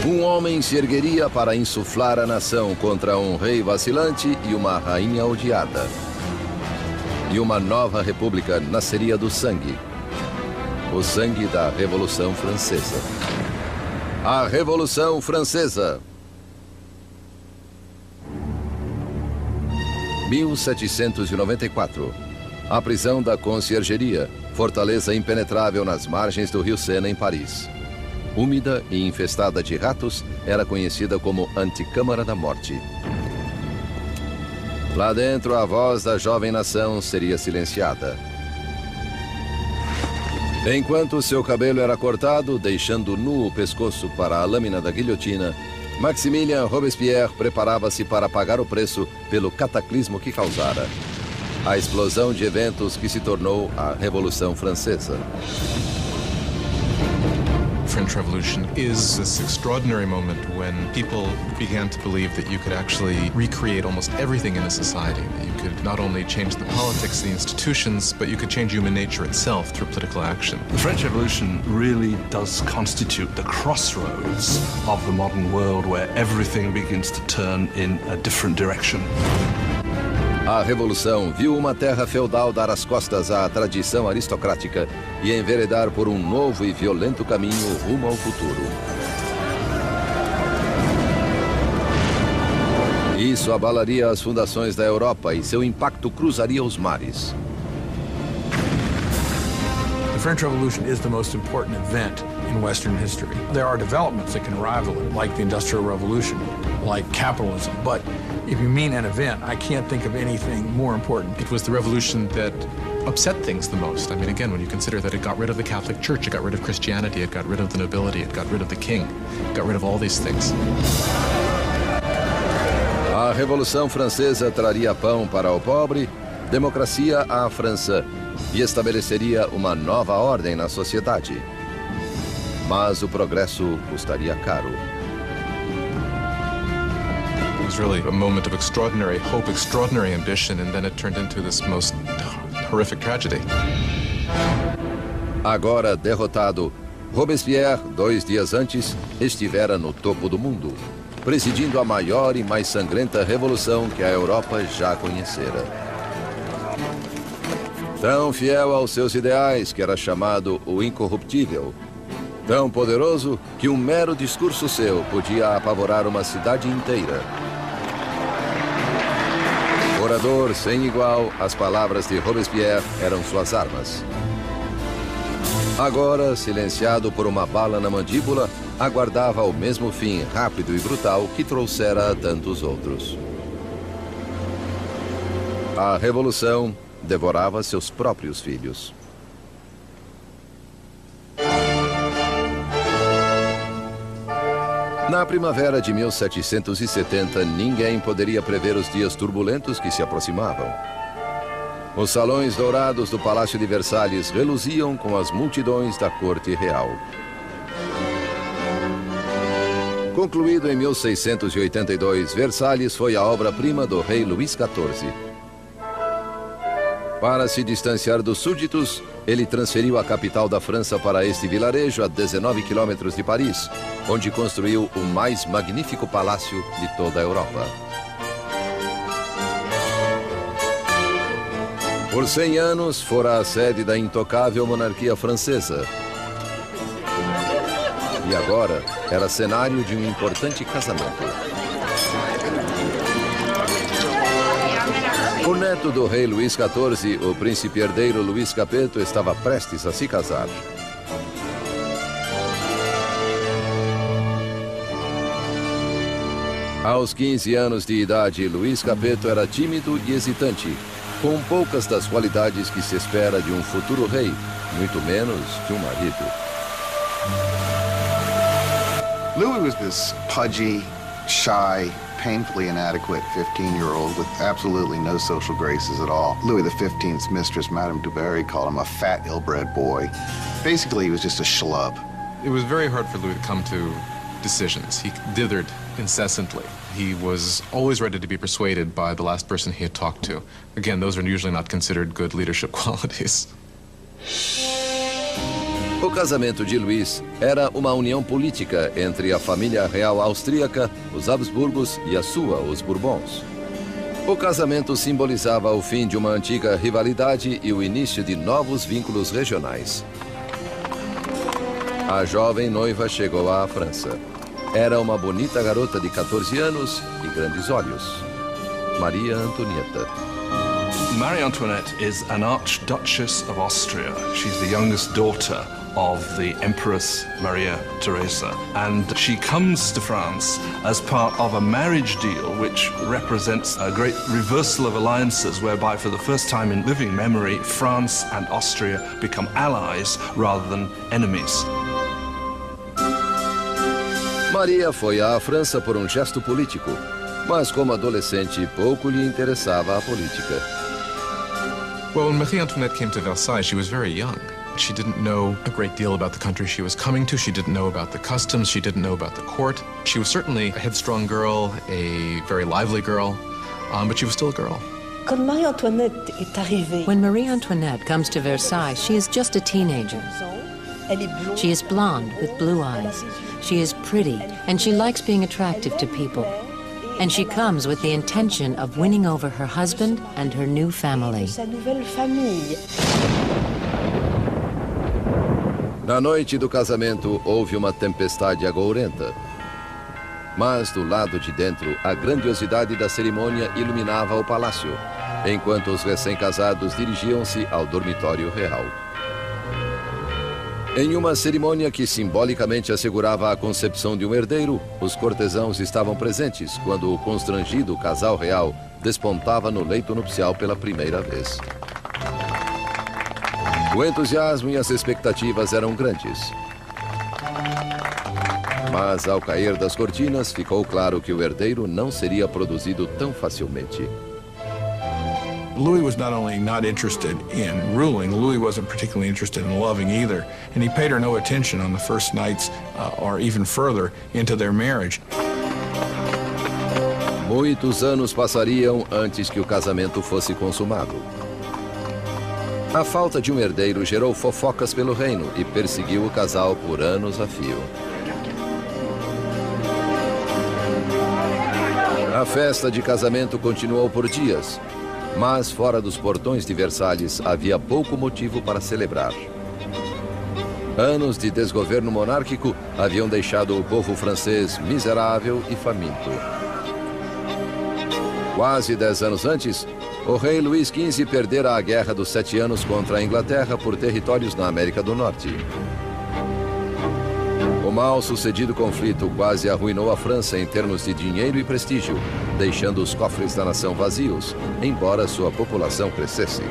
Um homem se ergueria para insuflar a nação contra um rei vacilante e uma rainha odiada. E uma nova república nasceria do sangue. O sangue da Revolução Francesa. A Revolução Francesa. 1794. A prisão da Conciergeria, fortaleza impenetrável nas margens do rio Sena, em Paris. Úmida e infestada de ratos, era conhecida como Anticâmara da Morte. Lá dentro, a voz da jovem nação seria silenciada. Enquanto seu cabelo era cortado, deixando nu o pescoço para a lâmina da guilhotina, Maximilien Robespierre preparava-se para pagar o preço pelo cataclismo que causara. A explosão de eventos que se tornou a Revolução Francesa. The French Revolution is this extraordinary moment when people began to believe that you could actually recreate almost everything in a society. That you could not only change the politics, the institutions, but you could change human nature itself through political action. The French Revolution really does constitute the crossroads of the modern world where everything begins to turn in a different direction. A Revolução viu uma terra feudal dar as costas à tradição aristocrática e enveredar por um novo e violento caminho rumo ao futuro. Isso abalaria as fundações da Europa e seu impacto cruzaria os mares. The French Revolution is the most important event in Western history. There are developments that can rival it, like the Industrial Revolution, like capitalism, but if you mean an event, I can't think of anything more important. It was the revolution that upset things the most. I mean, again, when you consider that it got rid of the Catholic Church, it got rid of Christianity, it got rid of the nobility, it got rid of the king, it got rid of all these things. A Revolução Francesa traria pão para o pobre, democracia à França e estabeleceria uma nova ordem na sociedade. Mas o progresso custaria caro. It was really a moment of extraordinary hope, extraordinary ambition, and then it turned into this most horrific tragedy. Agora derrotado, Robespierre, 2 dias antes, estivera no topo do mundo, presidindo a maior e mais sangrenta revolução que a Europa já conhecera. Tão fiel aos seus ideais que era chamado o incorruptível, tão poderoso que um mero discurso seu podia apavorar uma cidade inteira. Orador sem igual, as palavras de Robespierre eram suas armas. Agora, silenciado por uma bala na mandíbula, aguardava o mesmo fim rápido e brutal que trouxera a tantos outros. A revolução devorava seus próprios filhos. Na primavera de 1770, ninguém poderia prever os dias turbulentos que se aproximavam. Os salões dourados do Palácio de Versalhes reluziam com as multidões da corte real. Concluído em 1682, Versalhes foi a obra-prima do rei Luís XIV. Para se distanciar dos súditos, ele transferiu a capital da França para este vilarejo a 19 quilômetros de Paris, onde construiu o mais magnífico palácio de toda a Europa. Por 100 anos, fora a sede da intocável monarquia francesa. E agora era cenário de um importante casamento. O neto do rei Luís XIV, o príncipe herdeiro Luís Capeto, estava prestes a se casar. Aos 15 anos de idade, Luís Capeto era tímido e hesitante, com poucas das qualidades que se espera de um futuro rei, muito menos de um marido. Louis was this pudgy, shy, painfully inadequate 15-year-old with absolutely no social graces at all. Louis XV's mistress, Madame du Barry, called him a fat, ill-bred boy. Basically, he was just a schlub. It was very hard for Louis to come to decisions. He dithered incessantly. He was always ready to be persuaded by the last person he had talked to. Again, those are usually not considered good leadership qualities. O casamento de Luís era uma união política entre a família real austríaca, os Habsburgos, e a sua, os Bourbons. O casamento simbolizava o fim de uma antiga rivalidade e o início de novos vínculos regionais. A jovem noiva chegou à França. Era uma bonita garota de 14 anos e grandes olhos. Maria Antonieta. Marie Antoinette is an Archduchess of Austria. She's the youngest daughter of the Empress Maria Theresa, and she comes to France as part of a marriage deal which represents a great reversal of alliances, whereby for the first time in living memory, France and Austria become allies rather than enemies. Maria foi à França por gesto político, mas como adolescente pouco lhe interessava a política. Well, when Marie Antoinette came to Versailles, she was very young. She didn't know a great deal about the country she was coming to. She didn't know about the customs. She didn't know about the court. She was certainly a headstrong girl, a very lively girl, but she was still a girl. When Marie Antoinette comes to Versailles, she is just a teenager. She is blonde with blue eyes. She is pretty, and she likes being attractive to people. And she comes with the intention of winning over her husband and her new family. Na noite do casamento, houve uma tempestade agourenta. Mas do lado de dentro, a grandiosidade da cerimônia iluminava o palácio, enquanto os recém-casados dirigiam-se ao dormitório real. Em uma cerimônia que simbolicamente assegurava a concepção de um herdeiro, os cortesãos estavam presentes quando o constrangido casal real despontava no leito nupcial pela primeira vez. O entusiasmo e as expectativas eram grandes. Mas ao cair das cortinas, ficou claro que o herdeiro não seria produzido tão facilmente. Louis was not only not interested in ruling, Louis wasn't particularly interested in loving either, and he paid her no attention on the first nights or even further into their marriage. Muitos anos passariam antes que o casamento fosse consumado. A falta de um herdeiro gerou fofocas pelo reino e perseguiu o casal por anos a fio. A festa de casamento continuou por dias, mas fora dos portões de Versalhes havia pouco motivo para celebrar. Anos de desgoverno monárquico haviam deixado o povo francês miserável e faminto. Quase 10 anos antes, o rei Luís XV perdera a Guerra dos 7 Anos contra a Inglaterra por territórios na América do Norte. O mal-sucedido conflito quase arruinou a França em termos de dinheiro e prestígio, deixando os cofres da nação vazios, embora sua população crescesse.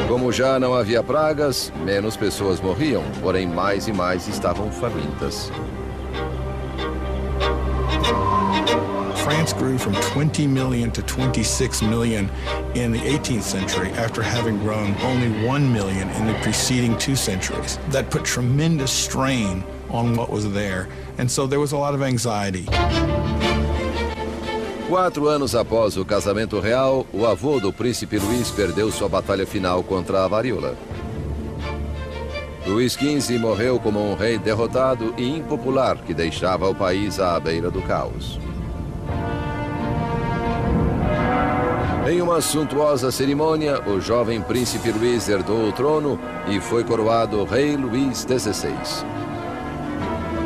Como já não havia pragas, menos pessoas morriam, porém mais e mais estavam famintas. France grew from 20 million to 26 million in the 18th century after having grown only 1 million in the preceding 2 centuries. That put tremendous strain on what was there, and so there was a lot of anxiety. 4 anos após o casamento real, o avô do príncipe Luís perdeu sua batalha final contra a varíola. Luís XV morreu como um rei derrotado e impopular que deixava o país à beira do caos. Em uma suntuosa cerimônia, o jovem príncipe Luís herdou o trono e foi coroado rei Luís XVI.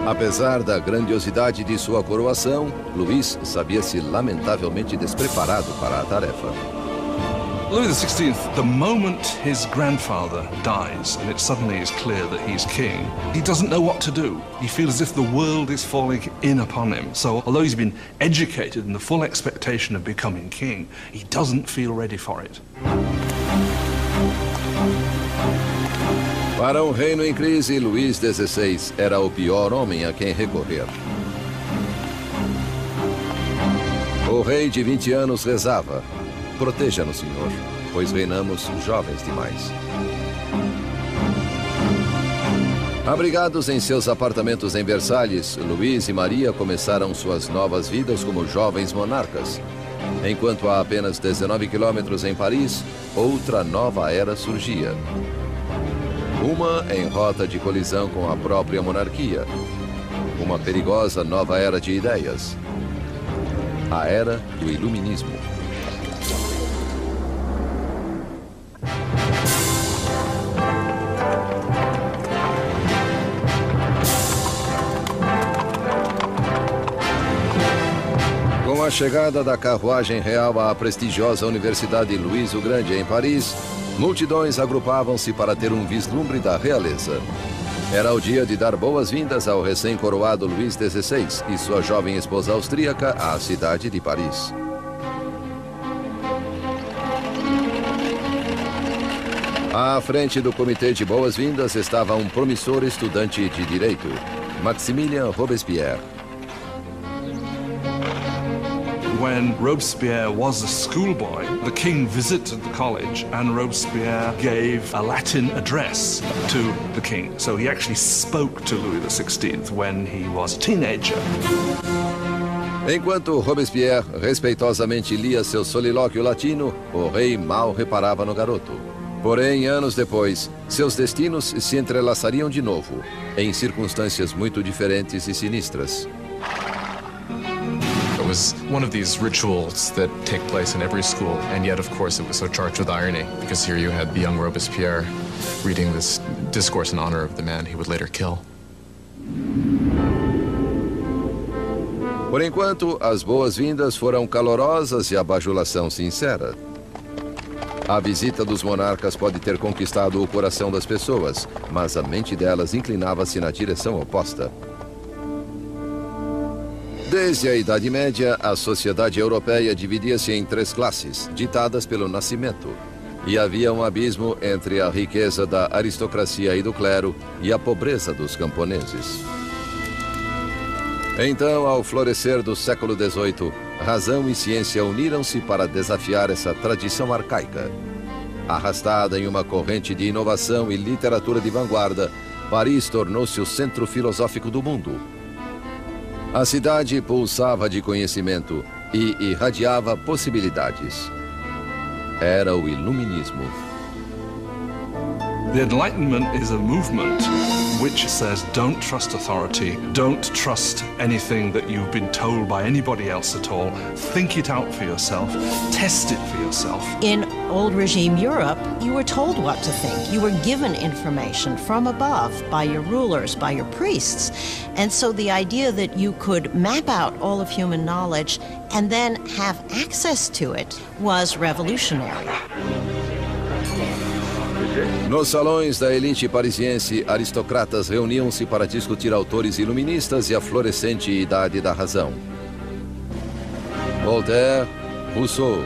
Apesar da grandiosidade de sua coroação, Luís sabia-se lamentavelmente despreparado para a tarefa. Louis XVI, the moment his grandfather dies and it suddenly is clear that he's king, he doesn't know what to do. He feels as if the world is falling in upon him. So although he's been educated in the full expectation of becoming king, he doesn't feel ready for it. Para um reino em crise, Luís XVI era o pior homem a quem recorrer. O rei de 20 anos rezava: proteja-nos, Senhor, pois reinamos jovens demais. Abrigados em seus apartamentos em Versalhes, Luís e Maria começaram suas novas vidas como jovens monarcas, Enquanto a apenas 19 quilômetros em Paris, outra nova era surgia. Uma em rota de colisão com a própria monarquia. Uma perigosa nova era de ideias. A era do Iluminismo. Com a chegada da carruagem real à prestigiosa Universidade Luís o Grande em Paris, multidões agrupavam-se para ter um vislumbre da realeza. Era o dia de dar boas-vindas ao recém-coroado Luís XVI e sua jovem esposa austríaca à cidade de Paris. À frente do comitê de boas-vindas estava um promissor estudante de direito, Maximilien Robespierre. When Robespierre was a schoolboy, the king visited the college and Robespierre gave a Latin address to the king. So he actually spoke to Louis XVI when he was a teenager. Enquanto Robespierre respeitosamente lia seu solilóquio latino, o rei mal reparava no garoto. Porém, anos depois, seus destinos se entrelaçariam de novo, em circunstâncias muito diferentes e sinistras. It was one of these rituals that take place in every school, and yet, of course, it was so charged with irony, because here you had the young Robespierre reading this discourse in honor of the man he would later kill. Por enquanto, as boas-vindas foram calorosas e a bajulação sincera. A visita dos monarcas pode ter conquistado o coração das pessoas, mas a mente delas inclinava-se na direção oposta. Desde a Idade Média, a sociedade europeia dividia-se em três classes, ditadas pelo nascimento. E havia um abismo entre a riqueza da aristocracia e do clero e a pobreza dos camponeses. Então, ao florescer do século XVIII, razão e ciência uniram-se para desafiar essa tradição arcaica. Arrastada em uma corrente de inovação e literatura de vanguarda, Paris tornou-se o centro filosófico do mundo. A cidade pulsava de conhecimento e irradiava possibilidades. Era o Iluminismo. The Enlightenment is a movement which says don't trust authority, don't trust anything that you've been told by anybody else at all. Think it out for yourself, test it for yourself. In old regime Europe, you were told what to think. You were given information from above by your rulers, by your priests. And so the idea that you could map out all of human knowledge and then have access to it was revolutionary. Nos salões da elite parisiense, aristocratas reuniam-se para discutir autores iluministas e a florescente idade da razão. Voltaire, Rousseau,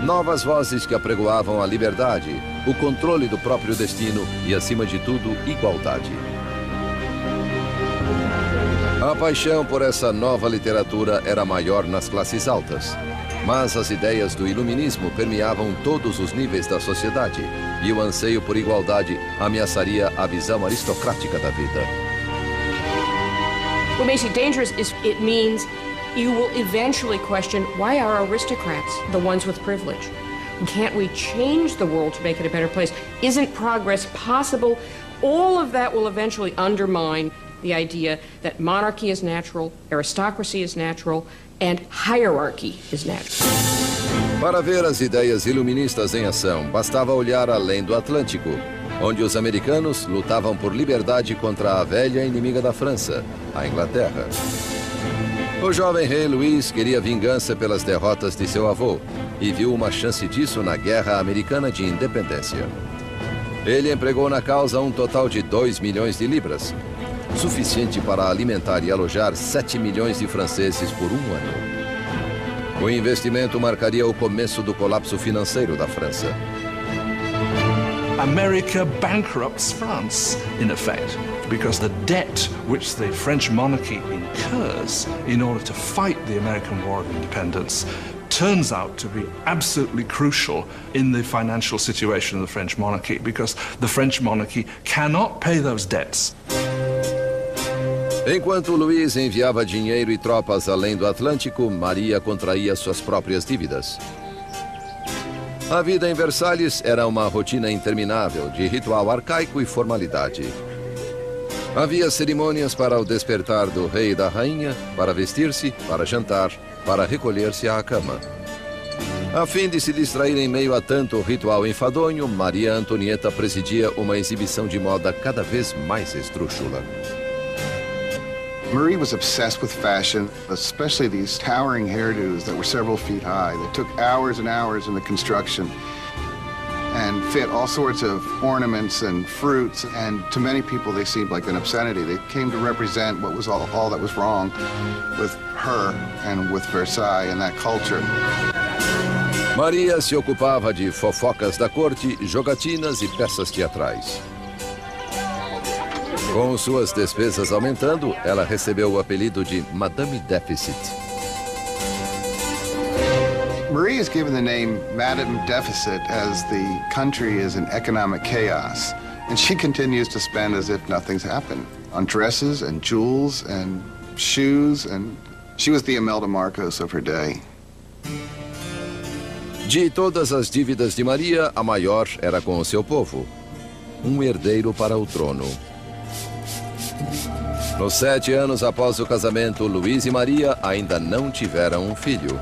novas vozes que apregoavam a liberdade, o controle do próprio destino e, acima de tudo, igualdade. A paixão por essa nova literatura era maior nas classes altas. Mas as ideias do iluminismo permeavam todos os níveis da sociedade e o anseio por igualdade ameaçaria a visão aristocrática da vida. What makes it dangerous is it means you will eventually question why are aristocrats the ones with privilege? Can't we change the world to make it a better place? Isn't progress possible? All of that will eventually undermine the idea that monarchy is natural, aristocracy is natural, and hierarchy is natural. Para ver as ideias iluministas em ação, bastava olhar além do Atlântico, onde os americanos lutavam por liberdade contra a velha inimiga da França, a Inglaterra. O jovem rei Luís queria vingança pelas derrotas de seu avô e viu uma chance disso na Guerra Americana de Independência. Ele empregou na causa um total de 2 milhões de libras, suficiente para alimentar e alojar 7 milhões de franceses por um ano. O investimento marcaria o começo do colapso financeiro da França. America bankrupts France, in effect, because the debt which the French monarchy incurs in order to fight the American War of Independence turns out to be absolutely crucial in the financial situation of the French monarchy, because the French monarchy cannot pay those debts. Enquanto Luís enviava dinheiro e tropas além do Atlântico, Maria contraía suas próprias dívidas. A vida em Versalhes era uma rotina interminável de ritual arcaico e formalidade. Havia cerimônias para o despertar do rei e da rainha, para vestir-se, para jantar, para recolher-se à cama. A fim de se distrair em meio a tanto ritual enfadonho, Maria Antonieta presidia uma exibição de moda cada vez mais esdrúxula. Marie was obsessed with fashion, especially these towering hairdos that were several feet high, that took hours and hours in the construction and fit all sorts of ornaments and fruits, and to many people they seemed like an obscenity. They came to represent what was all that was wrong with her and with Versailles and that culture. Maria se ocupava de fofocas da corte, jogatinas e peças teatrais. Com suas despesas aumentando, ela recebeu o apelido de Madame Deficit. Marie is given the name Madame Deficit as the country is in economic chaos, and she continues to spend as if nothing's happened on dresses and jewels and shoes, and she was the Imelda Marcos of her day. De todas as dívidas de Maria, a maior era com o seu povo. Herdeiro para o trono. Nos 7 anos após o casamento, Luís e Maria ainda não tiveram um filho.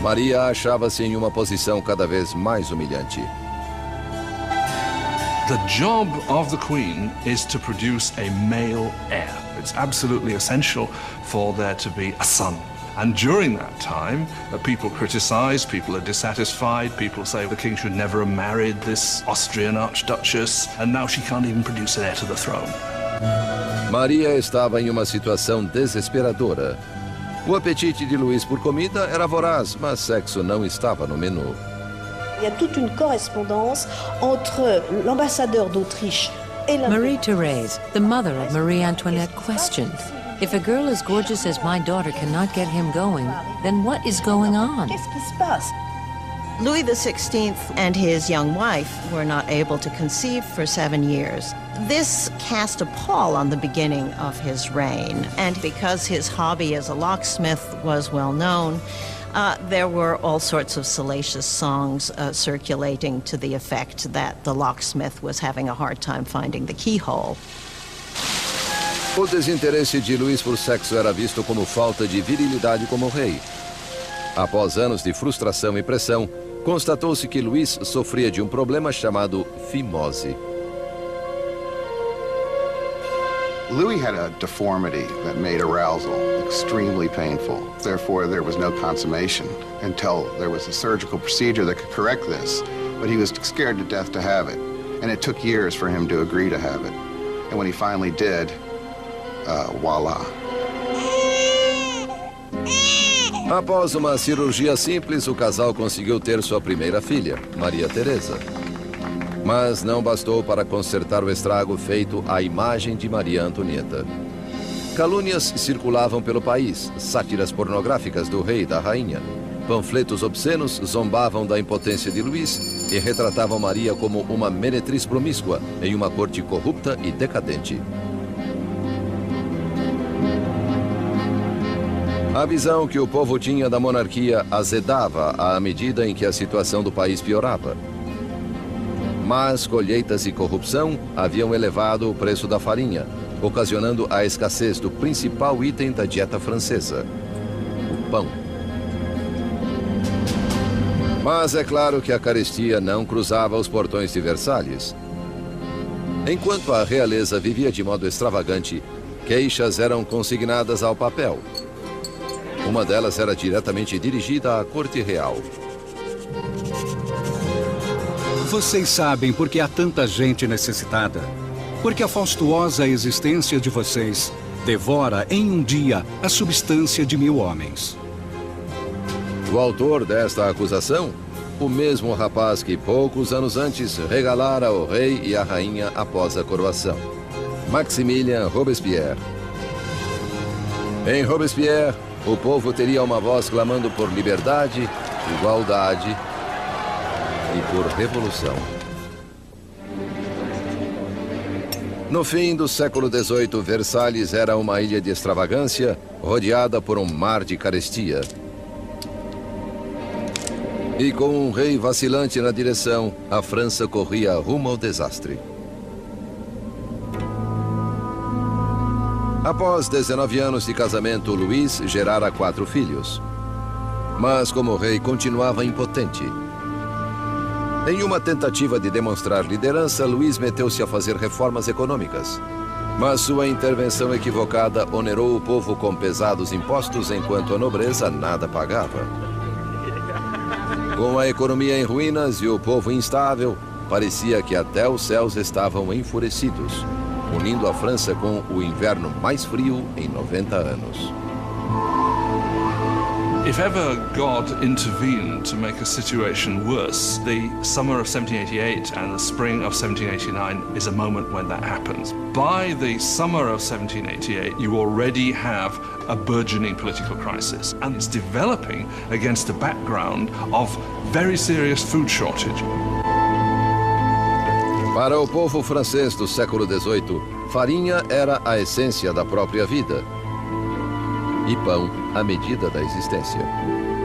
Maria achava-se em uma posição cada vez mais humilhante. The job of the Queen is to produce a male heir. It's absolutely essential for there to be a son. And during that time, people criticize, people are dissatisfied, people say the king should never have married this Austrian archduchess, and now she can't even produce an heir to the throne. Maria estava em uma situação desesperadora. O apetite de Luís por comida era voraz, mas sexo não estava no menu. Il y a toute une correspondance entre l'ambassadeur d'Autriche et la... Marie-Thérèse, the mother of Marie Antoinette, questioned, if a girl as gorgeous as my daughter cannot get him going, then what is going on? Qu'est-ce qui se passe? Louis XVI and his young wife were not able to conceive for 7 years. This cast a pall on the beginning of his reign, and because his hobby as a locksmith was well known, there were all sorts of salacious songs circulating to the effect that the locksmith was having a hard time finding the keyhole. O desinteresse de Luís por sexo era visto como falta de virilidade como rei. Após anos de frustração e pressão, constatou-se que Luís sofria de um problema chamado fimose. Louis had a deformity that made arousal extremely painful. Therefore, there was no consummation until there was a surgical procedure that could correct this. But he was scared to death to have it. And it took years for him to agree to have it. And when he finally did, voila. Após uma cirurgia simples, o casal conseguiu ter sua primeira filha, Maria Teresa. Mas não bastou para consertar o estrago feito à imagem de Maria Antonieta. Calúnias circulavam pelo país, sátiras pornográficas do rei e da rainha. Panfletos obscenos zombavam da impotência de Luís e retratavam Maria como uma meretriz promíscua em uma corte corrupta e decadente. A visão que o povo tinha da monarquia azedava à medida em que a situação do país piorava. Mas colheitas e corrupção haviam elevado o preço da farinha, ocasionando a escassez do principal item da dieta francesa, o pão. Mas é claro que a carestia não cruzava os portões de Versalhes. Enquanto a realeza vivia de modo extravagante, queixas eram consignadas ao papel. Uma delas era diretamente dirigida à corte real. Vocês sabem por que há tanta gente necessitada? Porque a faustuosa existência de vocês devora em um dia a substância de 1000 homens. O autor desta acusação? O mesmo rapaz que poucos anos antes regalara o rei e a rainha após a coroação. Maximilien Robespierre. Em Robespierre, o povo teria uma voz clamando por liberdade, igualdade e por revolução. No fim do século XVIII, Versalhes era uma ilha de extravagância, rodeada por um mar de carestia. E com um rei vacilante na direção, a França corria rumo ao desastre. Após 19 anos de casamento, Luís gerara 4 filhos. Mas como rei continuava impotente. Em uma tentativa de demonstrar liderança, Luís meteu-se a fazer reformas econômicas. Mas sua intervenção equivocada onerou o povo com pesados impostos, enquanto a nobreza nada pagava. Com a economia em ruínas e o povo instável, parecia que até os céus estavam enfurecidos, unindo a França com o inverno mais frio em 90 anos. If ever God intervened to make a situation worse, the summer of 1788 and the spring of 1789 is a moment when that happens. By the summer of 1788, you already have a burgeoning political crisis, and it's developing against a background of very serious food shortage. Para o povo francês do século XVIII, farinha era a essência da própria vida. E pão, a medida da existência.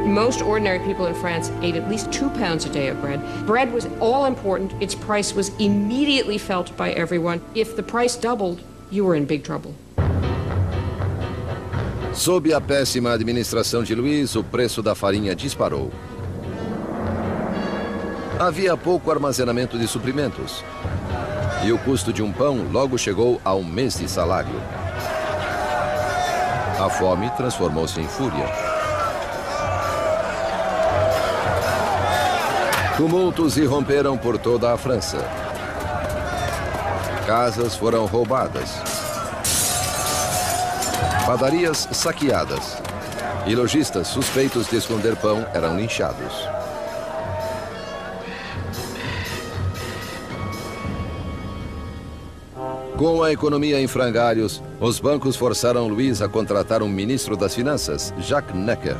Most ordinary people in France ate at least 2 pounds a day of bread. Bread was all important. Its price was immediately felt by everyone. If the price doubled, you were in big trouble. Sob a péssima administração de Luís, o preço da farinha disparou. Havia pouco armazenamento de suprimentos. E o custo de um pão logo chegou a 1 mês de salário. A fome transformou-se em fúria. Tumultos irromperam por toda a França. Casas foram roubadas. Padarias saqueadas. E lojistas suspeitos de esconder pão eram linchados. Com a economia em frangalhos, os bancos forçaram Luís a contratar um ministro das Finanças, Jacques Necker.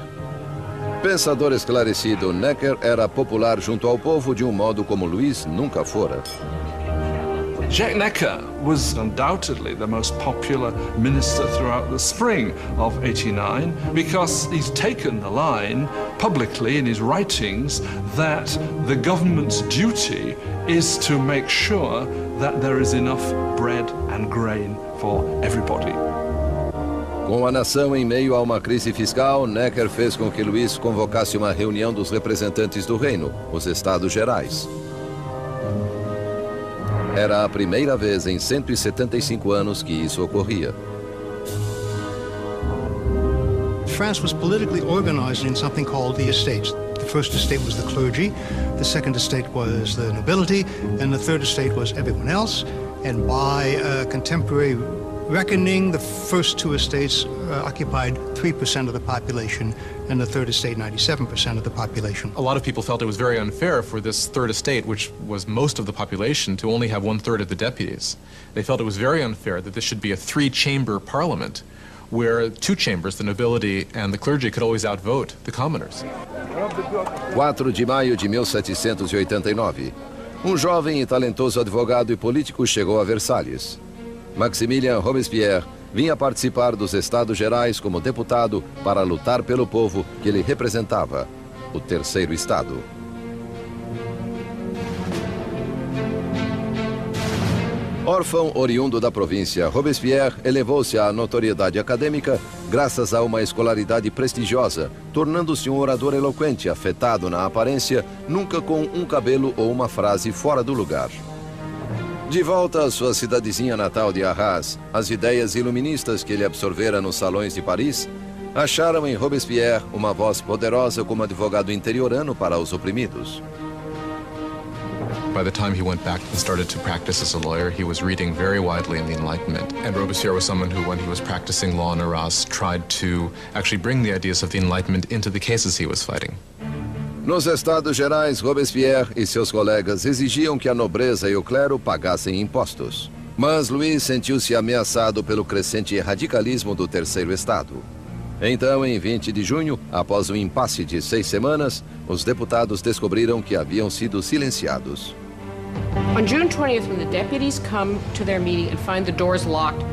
Pensador esclarecido, Necker era popular junto ao povo de um modo como Luís nunca fora. Jacques Necker was undoubtedly the most popular minister throughout the spring of 89 because he's taken the line publicly in his writings that the government's duty is to make sure that there is enough bread and grain for everybody. Com a nação em meio a uma crise fiscal, Necker fez com que Luís convocasse uma reunião dos representantes do reino, os Estados Gerais. Era a primeira vez em 175 anos que isso ocorria. France was politically organized in something called the estates. The first estate was the clergy, the second estate was the nobility, and the third estate was everyone else. And by contemporary reckoning, the first 2 estates occupied 3% of the population, and the third estate 97% of the population. A lot of people felt it was very unfair for this third estate, which was most of the population, to only have 1/3 of the deputies. They felt it was very unfair that this should be a 3-chamber parliament, where 2 chambers, the nobility and the clergy, could always outvote the commoners. 4 de maio de 1789. Jovem e talentoso advogado e político chegou a Versalhes. Maximilien Robespierre vinha participar dos Estados Gerais como deputado para lutar pelo povo que ele representava, o Terceiro Estado. Órfão oriundo da província, Robespierre elevou-se à notoriedade acadêmica graças a uma escolaridade prestigiosa, tornando-se um orador eloquente, afetado na aparência, nunca com um cabelo ou uma frase fora do lugar. De volta à sua cidadezinha natal de Arras, as ideias iluministas que ele absorvera nos salões de Paris acharam em Robespierre uma voz poderosa como advogado interiorano para os oprimidos. By the time he went back and started to practice as a lawyer, he was reading very widely in the Enlightenment. And Robespierre was someone who, when he was practicing law in Arras, tried to actually bring the ideas of the Enlightenment into the cases he was fighting. Nos Estados Gerais, Robespierre e seus colegas exigiam que a nobreza e o clero pagassem impostos. Mas Luís sentiu-se ameaçado pelo crescente radicalismo do Terceiro Estado. Então, em 20 de junho, após um impasse de 6 semanas, os deputados descobriram que haviam sido silenciados. On June 20th, when the deputies come to their meeting and find the doors locked,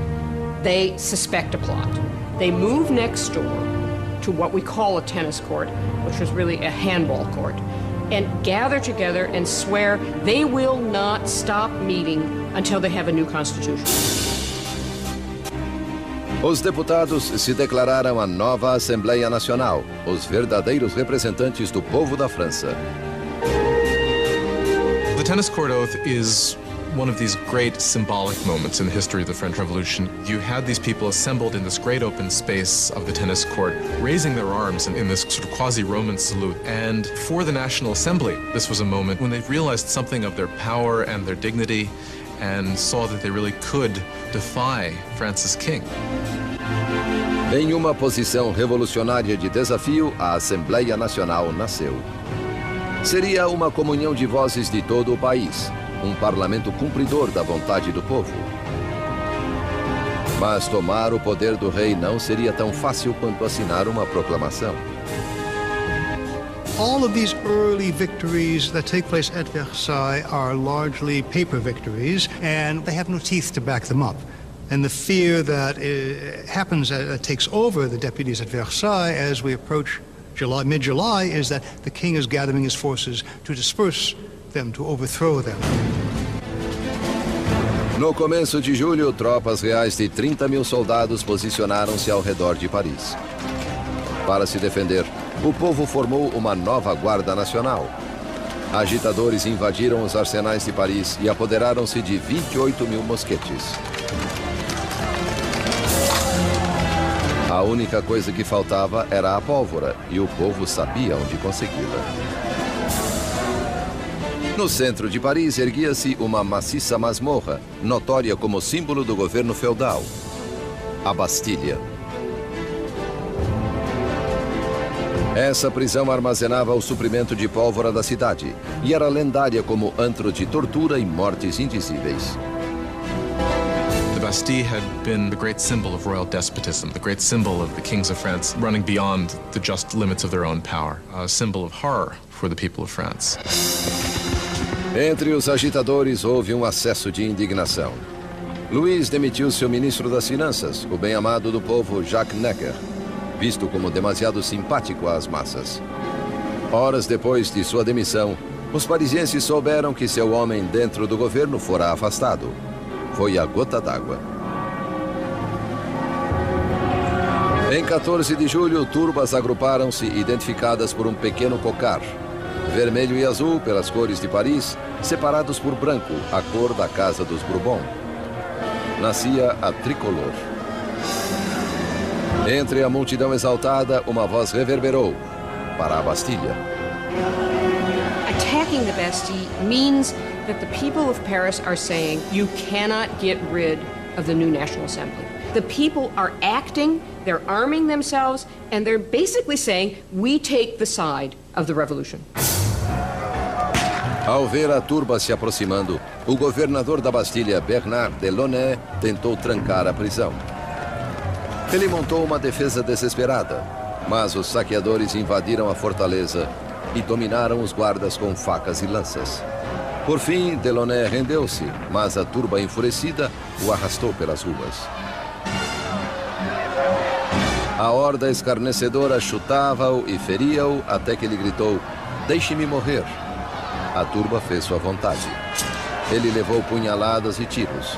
they suspect a plot. They move next door to what we call a tennis court, which was really a handball court, and gather together and swear they will not stop meeting until they have a new constitution. Os deputados se declararam a nova Assembleia Nacional, os verdadeiros representantes do povo da França. The tennis court oath is one of these great symbolic moments in the history of the French Revolution. You had these people assembled in this great open space of the tennis court, raising their arms in this sort of quasi-Roman salute. And for the National Assembly, this was a moment when they realized something of their power and their dignity and saw that they really could defy France's king. Em uma posição revolucionária de desafio, a Assembleia Nacional nasceu. Seria uma comunhão de vozes de todo o país, um parlamento cumpridor da vontade do povo. Mas tomar o poder do rei não seria tão fácil quanto assinar uma proclamação. All of these early victories that take place at Versailles are largely paper victories, and they have no teeth to back them up. And the fear that takes over the deputies at Versailles as we approach mid-July is that the king is gathering his forces to disperse them, to overthrow them. No começo de julho, tropas reais de 30 mil soldados posicionaram-se ao redor de Paris. Para se defender, o povo formou uma nova Guarda Nacional. Agitadores invadiram os arsenais de Paris e apoderaram-se de 28 mil mosquetes. A única coisa que faltava era a pólvora, e o povo sabia onde consegui-la. No centro de Paris erguia-se uma maciça masmorra, notória como símbolo do governo feudal, a Bastilha. Essa prisão armazenava o suprimento de pólvora da cidade e era lendária como antro de tortura e mortes indizíveis. The Bastille had been the great symbol of royal despotism, the great symbol of the kings of France running beyond the just limits of their own power, a symbol of horror for the people of France. Entre os agitadores houve um acesso de indignação. Louis demitiu seu ministro das Finanças, o bem-amado do povo Jacques Necker, visto como demasiado simpático às massas. Horas depois de sua demissão, os parisienses souberam que seu homem dentro do governo fora afastado. Foi a gota d'água. Em 14 de julho, turbas agruparam-se identificadas por um pequeno cocar. Vermelho e azul pelas cores de Paris, separados por branco, a cor da Casa dos Bourbon. Nascia a tricolor. Entre a multidão exaltada, uma voz reverberou para a Bastilha. Attacking the Bastille means that the people of Paris are saying you cannot get rid of the new National Assembly. The people are acting, they're arming themselves, and they're basically saying we take the side of the revolution. Ao ver a turba se aproximando, o governador da Bastilha, Bernard Delaunay, tentou trancar a prisão. Ele montou uma defesa desesperada, mas os saqueadores invadiram a fortaleza e dominaram os guardas com facas e lanças. Por fim, Delaunay rendeu-se, mas a turba enfurecida o arrastou pelas ruas. A horda escarnecedora chutava-o e feria-o até que ele gritou: "Deixe-me morrer." A turba fez sua vontade. Ele levou punhaladas e tiros,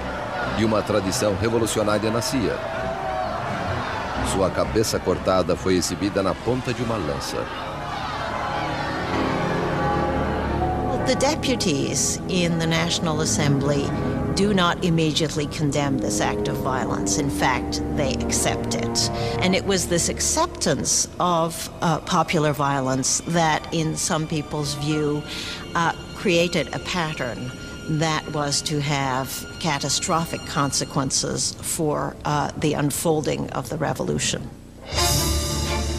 e uma tradição revolucionária nascia. Sua cabeça cortada foi exibida na ponta de uma lança. The deputies in the National Assembly do not immediately condemn this act of violence. In fact, they accept it. And it was this acceptance of popular violence that, in some people's view, created a pattern that was to have catastrophic consequences for the unfolding of the revolution.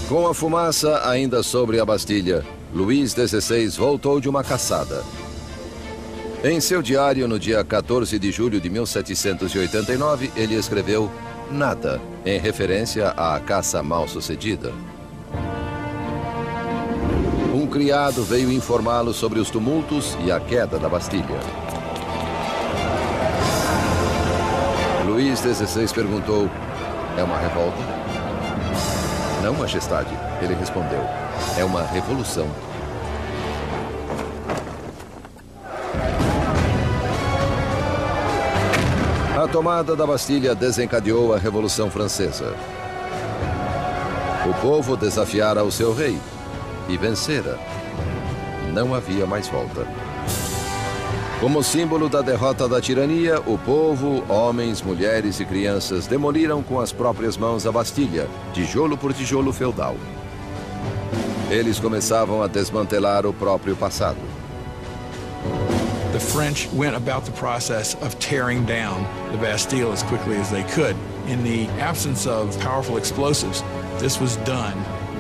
Com a fumaça ainda sobre a Bastilha, Luís XVI voltou de uma caçada. Em seu diário, no dia 14 de julho de 1789, ele escreveu "nada", em referência à caça mal-sucedida. Um criado veio informá-lo sobre os tumultos e a queda da Bastilha. Luís XVI perguntou: é uma revolta? Não, majestade, ele respondeu. É uma revolução. A tomada da Bastilha desencadeou a Revolução Francesa. O povo desafiara o seu rei e vencera. Não havia mais volta. Como símbolo da derrota da tirania, o povo, homens, mulheres e crianças demoliram com as próprias mãos a Bastilha, tijolo por tijolo feudal. Eles começavam a desmantelar o próprio passado. The French went about the process of tearing down the Bastille as quickly as they could. In the absence of powerful explosives, this was done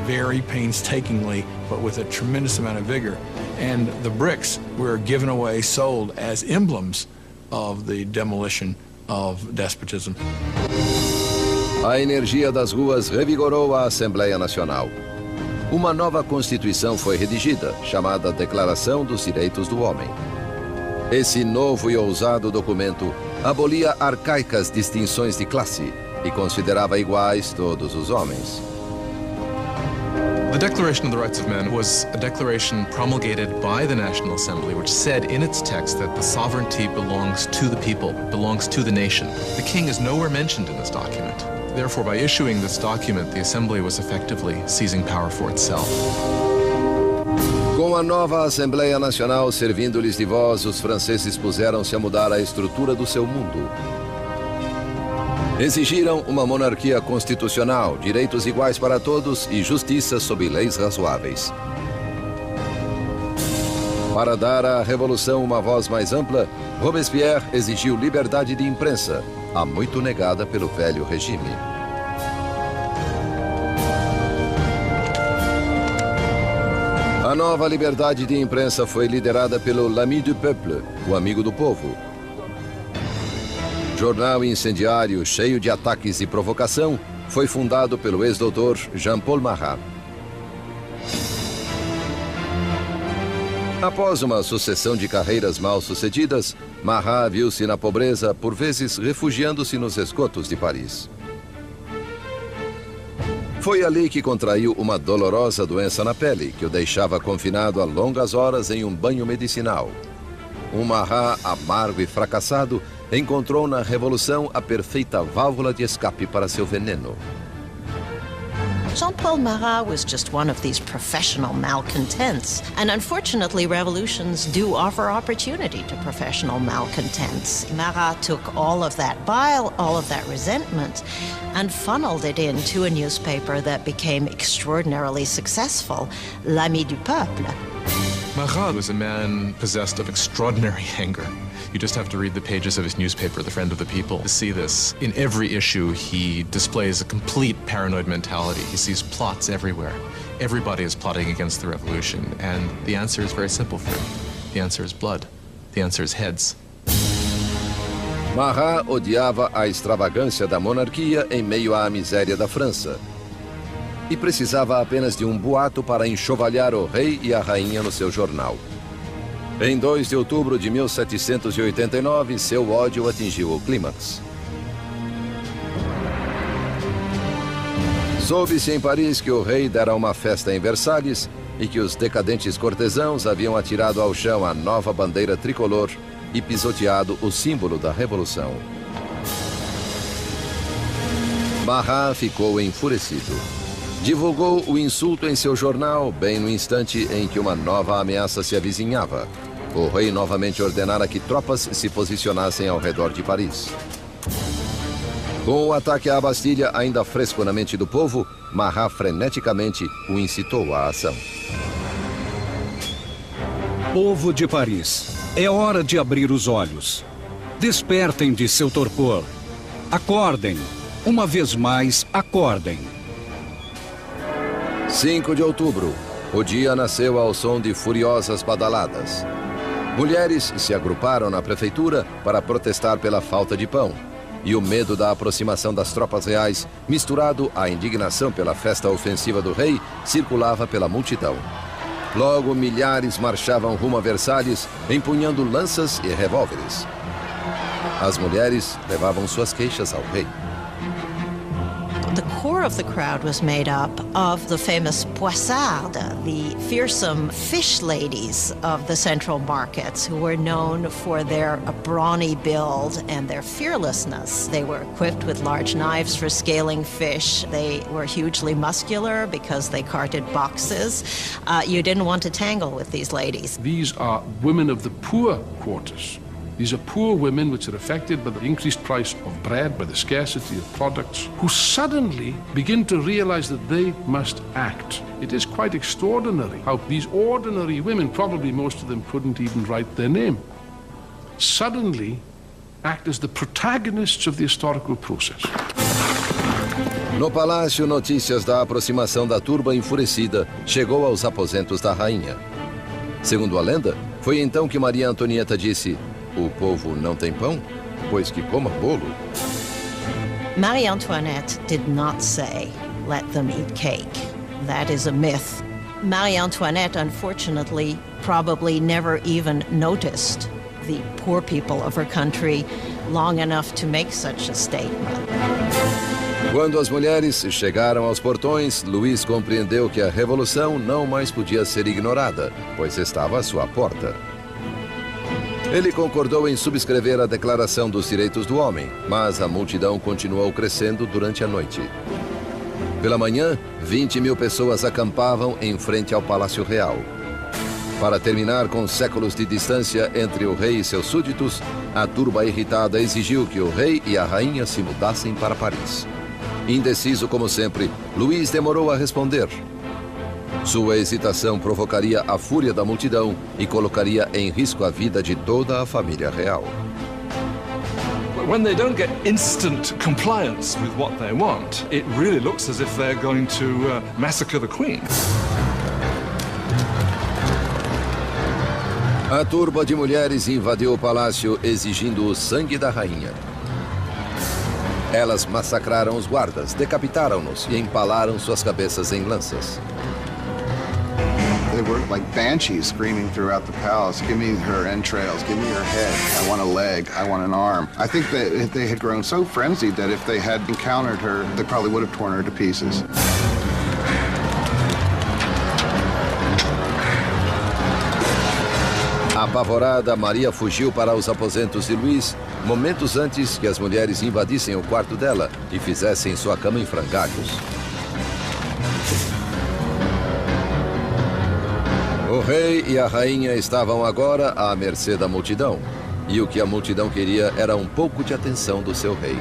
very painstakingly, but with a tremendous amount of vigor. And the bricks were given away, sold as emblems of the demolition of despotism. A energia das ruas revigorou a Assembleia Nacional. Uma nova Constituição foi redigida, chamada Declaração dos Direitos do Homem. Esse novo e ousado documento abolia arcaicas distinções de classe e considerava iguais todos os homens. The Declaration of the Rights of Man was a declaration promulgated by the National Assembly, which said in its text that the sovereignty belongs to the people, belongs to the nation. The king is nowhere mentioned in this document. Therefore, by issuing this document, the Assembly was effectively seizing power for itself. Com a nova Assembleia Nacional servindo-lhes de voz, os franceses puseram-se a mudar a estrutura do seu mundo. Exigiram uma monarquia constitucional, direitos iguais para todos e justiça sob leis razoáveis. Para dar à revolução uma voz mais ampla, Robespierre exigiu liberdade de imprensa, há muito negada pelo velho regime. A nova liberdade de imprensa foi liderada pelo L'Ami du Peuple, o amigo do povo. Jornal incendiário cheio de ataques e provocação, foi fundado pelo ex-doutor Jean-Paul Marat. Após uma sucessão de carreiras mal-sucedidas, Marat viu-se na pobreza, por vezes refugiando-se nos esgotos de Paris. Foi ali que contraiu uma dolorosa doença na pele, que o deixava confinado a longas horas em um banho medicinal. Um Marat amargo e fracassado encontrou na Revolução a perfeita válvula de escape para seu veneno. Jean-Paul Marat was just one of these professional malcontents. And unfortunately, revolutions do offer opportunity to professional malcontents. Marat took all of that bile, all of that resentment, and funneled it into a newspaper that became extraordinarily successful, L'Ami du Peuple. Marat was a man possessed of extraordinary anger. You just have to read the pages of his newspaper, The Friend of the People, to see this. In every issue, he displays a complete paranoid mentality. He sees plots everywhere. Everybody is plotting against the revolution, and the answer is very simple for him. The answer is blood. The answer is heads. Marat odiava a extravagância da monarquia em meio à miséria da França. E precisava apenas de um boato para enxovalhar o rei e a rainha no seu jornal. Em 2 de outubro de 1789, seu ódio atingiu o clímax. Soube-se em Paris que o rei dera uma festa em Versalhes e que os decadentes cortesãos haviam atirado ao chão a nova bandeira tricolor e pisoteado o símbolo da Revolução. Marat ficou enfurecido. Divulgou o insulto em seu jornal bem no instante em que uma nova ameaça se avizinhava. O rei novamente ordenara que tropas se posicionassem ao redor de Paris. Com o ataque à Bastilha ainda fresco na mente do povo, Marat freneticamente o incitou à ação. Povo de Paris, é hora de abrir os olhos. Despertem de seu torpor. Acordem. Uma vez mais, acordem. 5 de outubro, o dia nasceu ao som de furiosas badaladas. Mulheres se agruparam na prefeitura para protestar pela falta de pão. E o medo da aproximação das tropas reais, misturado à indignação pela festa ofensiva do rei, circulava pela multidão. Logo, milhares marchavam rumo a Versalhes, empunhando lanças e revólveres. As mulheres levavam suas queixas ao rei. The core of the crowd was made up of the famous poissardes, the fearsome fish ladies of the central markets, who were known for their brawny build and their fearlessness. They were equipped with large knives for scaling fish. They were hugely muscular because they carted boxes. You didn't want to tangle with these ladies. These are women of the poor quarters. These are poor women which are affected by the increased price of bread, by the scarcity of products, who suddenly begin to realize that they must act. It is quite extraordinary how these ordinary women, probably most of them couldn't even write their name, suddenly act as the protagonists of the historical process. No palácio, notícias da aproximação da turba enfurecida chegou aos aposentos da rainha. Segundo a lenda, foi então que Maria Antonieta disse: "O povo não tem pão? Pois que coma bolo." Marie Antoinette did not say, "Let them eat cake." That is a myth. Marie Antoinette, unfortunately, probably never even noticed the poor people of her country long enough to make such a statement. Quando as mulheres chegaram aos portões, Luís compreendeu que a revolução não mais podia ser ignorada, pois estava à sua porta. Ele concordou em subscrever a Declaração dos Direitos do Homem, mas a multidão continuou crescendo durante a noite. Pela manhã, 20.000 pessoas acampavam em frente ao Palácio Real. Para terminar com séculos de distância entre o rei e seus súditos, a turba irritada exigiu que o rei e a rainha se mudassem para Paris. Indeciso como sempre, Luís demorou a responder. Sua hesitação provocaria a fúria da multidão e colocaria em risco a vida de toda a família real. When they don't get instant compliance with what they want, it really looks as if they're going to massacre the Queen. A turba de mulheres invadiu o palácio exigindo o sangue da rainha. Elas massacraram os guardas, decapitaram-nos e empalaram suas cabeças em lanças. They were like banshees screaming throughout the palace, "Give me her entrails, give me her head, I want a leg, I want an arm." I think that they had grown so frenzied that if they had encountered her, they probably would have torn her to pieces. Apavorada, Maria fugiu para os aposentos de Luís, momentos antes que as mulheres invadissem o quarto dela e fizessem sua cama em frangalhos. O rei e a rainha estavam agora à mercê da multidão, e o que a multidão queria era um pouco de atenção do seu rei.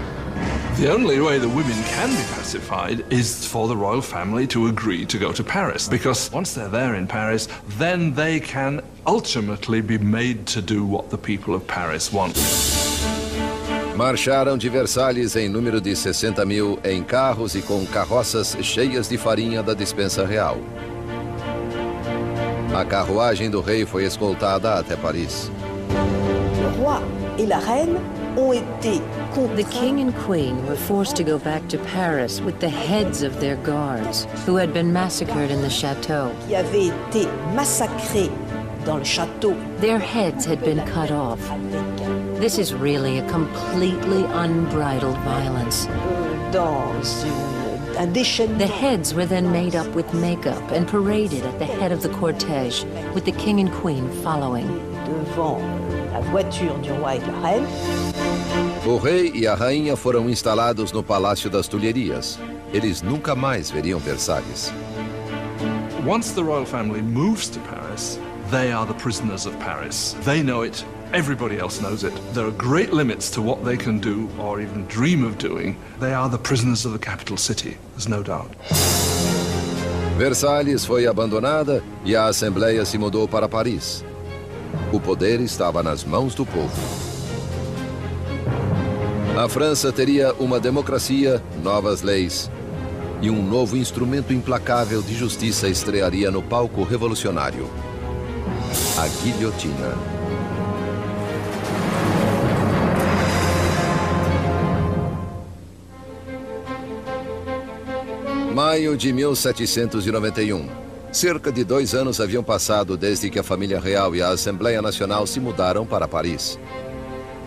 The only way the women can be pacified is for the royal family to agree to go to Paris, because once they're there in Paris, then they can ultimately be made to do what the people of Paris want. Marcharam de Versalhes em número de 60.000 em carros e com carroças cheias de farinha da despensa real. A carruagem do rei foi escoltada até Paris. Le roi et la reine ont été The king and queen were forced to go back to Paris with the heads of their guards, who had been massacred in the chateau. qui avaient été massacrés dans le château. Their heads had been cut off. This is really a completely unbridled violence. Dans un déchaînement. The heads were then made up with makeup and paraded at the head of the cortege, with the king and queen following. Devant la voiture du roi et de la reine. O rei e a rainha foram instalados no Palácio das Tulherias. Eles nunca mais veriam Versalhes. Once the royal family moves to Paris, they are the prisoners of Paris. They know it. Everybody else knows it. There are great limits to what they can do or even dream of doing. They are the prisoners of the capital city, there's no doubt. Versalhes foi abandonada e a Assembleia se mudou para Paris. O poder estava nas mãos do povo. A França teria uma democracia, novas leis e um novo instrumento implacável de justiça estrearia no palco revolucionário: a guilhotina. Maio de 1791. Cerca de 2 anos haviam passado desde que a família real e a Assembleia Nacional se mudaram para Paris.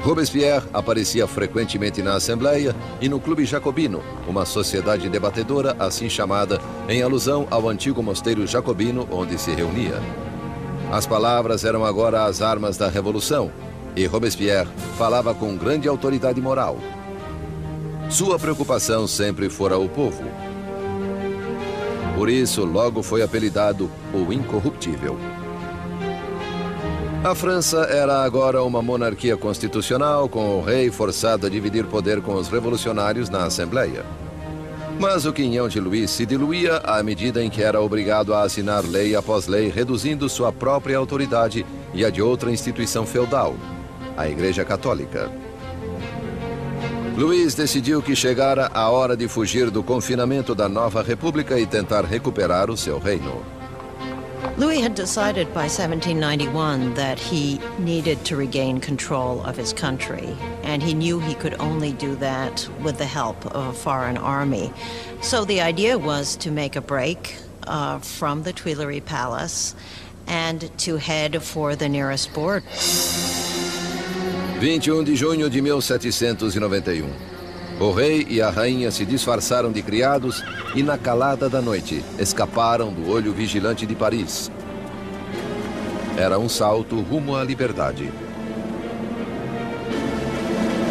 Robespierre aparecia frequentemente na Assembleia e no Clube Jacobino, uma sociedade debatedora assim chamada em alusão ao antigo mosteiro jacobino onde se reunia. As palavras eram agora as armas da Revolução e Robespierre falava com grande autoridade moral. Sua preocupação sempre fora o povo. Por isso, logo foi apelidado o Incorruptível. A França era agora uma monarquia constitucional, com o rei forçado a dividir poder com os revolucionários na Assembleia. Mas o quinhão de Louis se diluía à medida em que era obrigado a assinar lei após lei, reduzindo sua própria autoridade e a de outra instituição feudal, a Igreja Católica. Louis decidiu que chegara a hora de fugir do confinamento da nova república e tentar recuperar o seu reino. Louis had decided by 1791 that he needed to regain control of his country, and he knew he could only do that with the help of a foreign army. So the idea was to make a break from the Tuileries Palace and to head for the nearest border. 21 de junho de 1791. O rei e a rainha se disfarçaram de criados e, na calada da noite, escaparam do olho vigilante de Paris. Era um salto rumo à liberdade.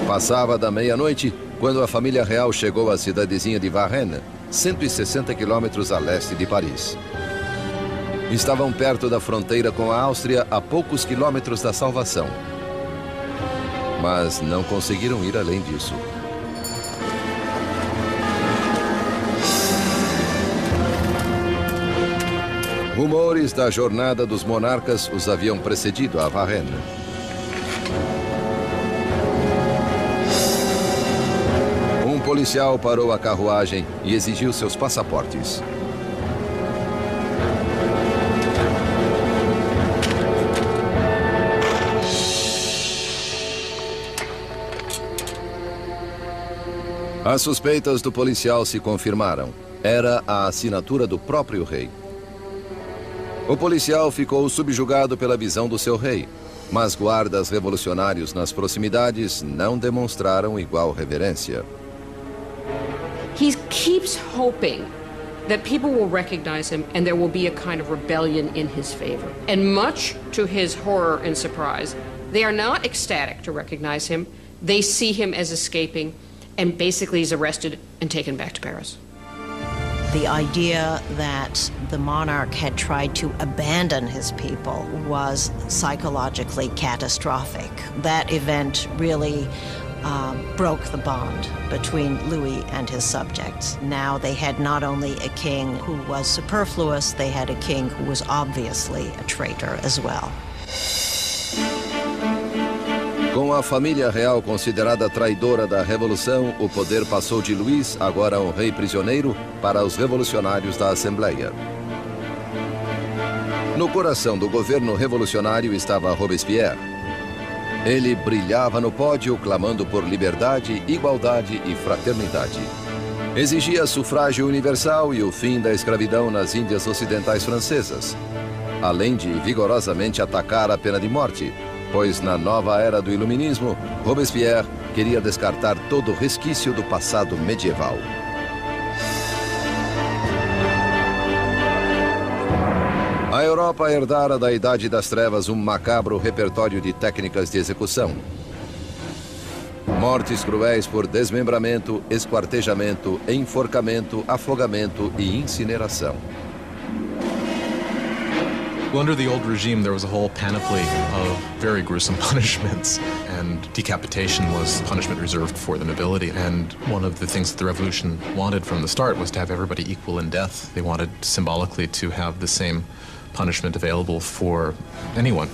Passava da meia-noite quando a família real chegou à cidadezinha de Varennes, 160 quilômetros a leste de Paris. Estavam perto da fronteira com a Áustria, a poucos quilômetros da salvação. Mas não conseguiram ir além disso. Rumores da jornada dos monarcas os haviam precedido a Varennes. Um policial parou a carruagem e exigiu seus passaportes. As suspeitas do policial se confirmaram. Era a assinatura do próprio rei. O policial ficou subjugado pela visão do seu rei, mas guardas revolucionários nas proximidades não demonstraram igual reverência. He keeps hoping that people will recognize him and there will be a kind of rebellion in his favor. And much to his horror and surprise, they are not ecstatic to recognize him. They see him as escaping and basically he's arrested and taken back to Paris. The idea that the monarch had tried to abandon his people was psychologically catastrophic. That event really broke the bond between Louis and his subjects. Now they had not only a king who was superfluous, they had a king who was obviously a traitor as well. Com a família real considerada traidora da Revolução, o poder passou de Louis, agora um rei prisioneiro, para os revolucionários da Assembleia. No coração do governo revolucionário estava Robespierre. Ele brilhava no pódio, clamando por liberdade, igualdade e fraternidade. Exigia sufrágio universal e o fim da escravidão nas Índias Ocidentais Francesas, além de vigorosamente atacar a pena de morte, pois na nova era do Iluminismo, Robespierre queria descartar todo resquício do passado medieval. A Europa herdara da Idade das Trevas um macabro repertório de técnicas de execução. Mortes cruéis por desmembramento, esquartejamento, enforcamento, afogamento e incineração. Well, under the old regime, there was a whole panoply of very gruesome punishments, and decapitation was punishment reserved for the nobility. And one of the things that the revolution wanted from the start was to have everybody equal in death. They wanted symbolically to have the same punishment available for anyone.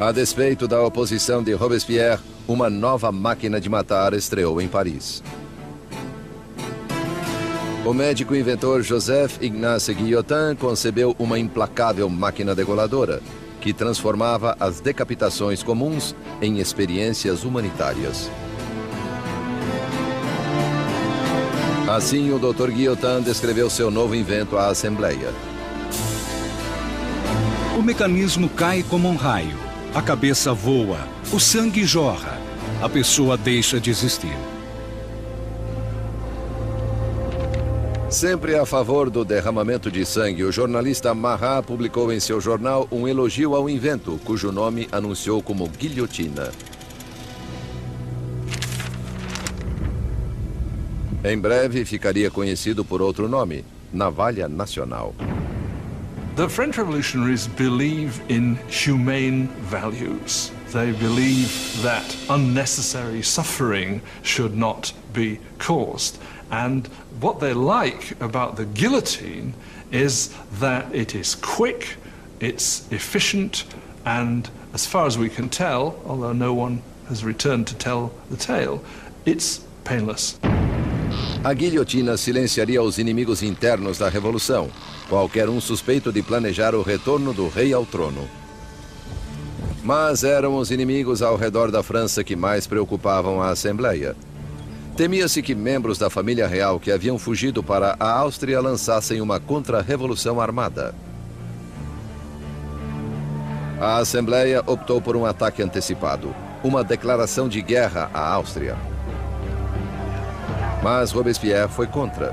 A despeito da oposição de Robespierre, uma nova máquina de matar estreou em Paris. O médico inventor Joseph Ignace Guillotin concebeu uma implacável máquina degoladora que transformava as decapitações comuns em experiências humanitárias. Assim, o Dr. Guillotin descreveu seu novo invento à Assembleia. O mecanismo cai como um raio. a cabeça voa, o sangue jorra, a pessoa deixa de existir. Sempre a favor do derramamento de sangue, o jornalista Marat publicou em seu jornal um elogio ao invento, cujo nome anunciou como guilhotina. Em breve ficaria conhecido por outro nome, Navalha Nacional. The French revolutionaries believe in humane values. They believe that unnecessary suffering should not be caused. And what they like about the guillotine is that it is quick, it's efficient, and as far as we can tell, although no one has returned to tell the tale, it's painless. A guilhotina silenciaria os inimigos internos da Revolução, qualquer um suspeito de planejar o retorno do rei ao trono. Mas eram os inimigos ao redor da França que mais preocupavam a Assembleia. Temia-se que membros da família real que haviam fugido para a Áustria lançassem uma contra-revolução armada. A Assembleia optou por um ataque antecipado, uma declaração de guerra à Áustria. Mas Robespierre foi contra.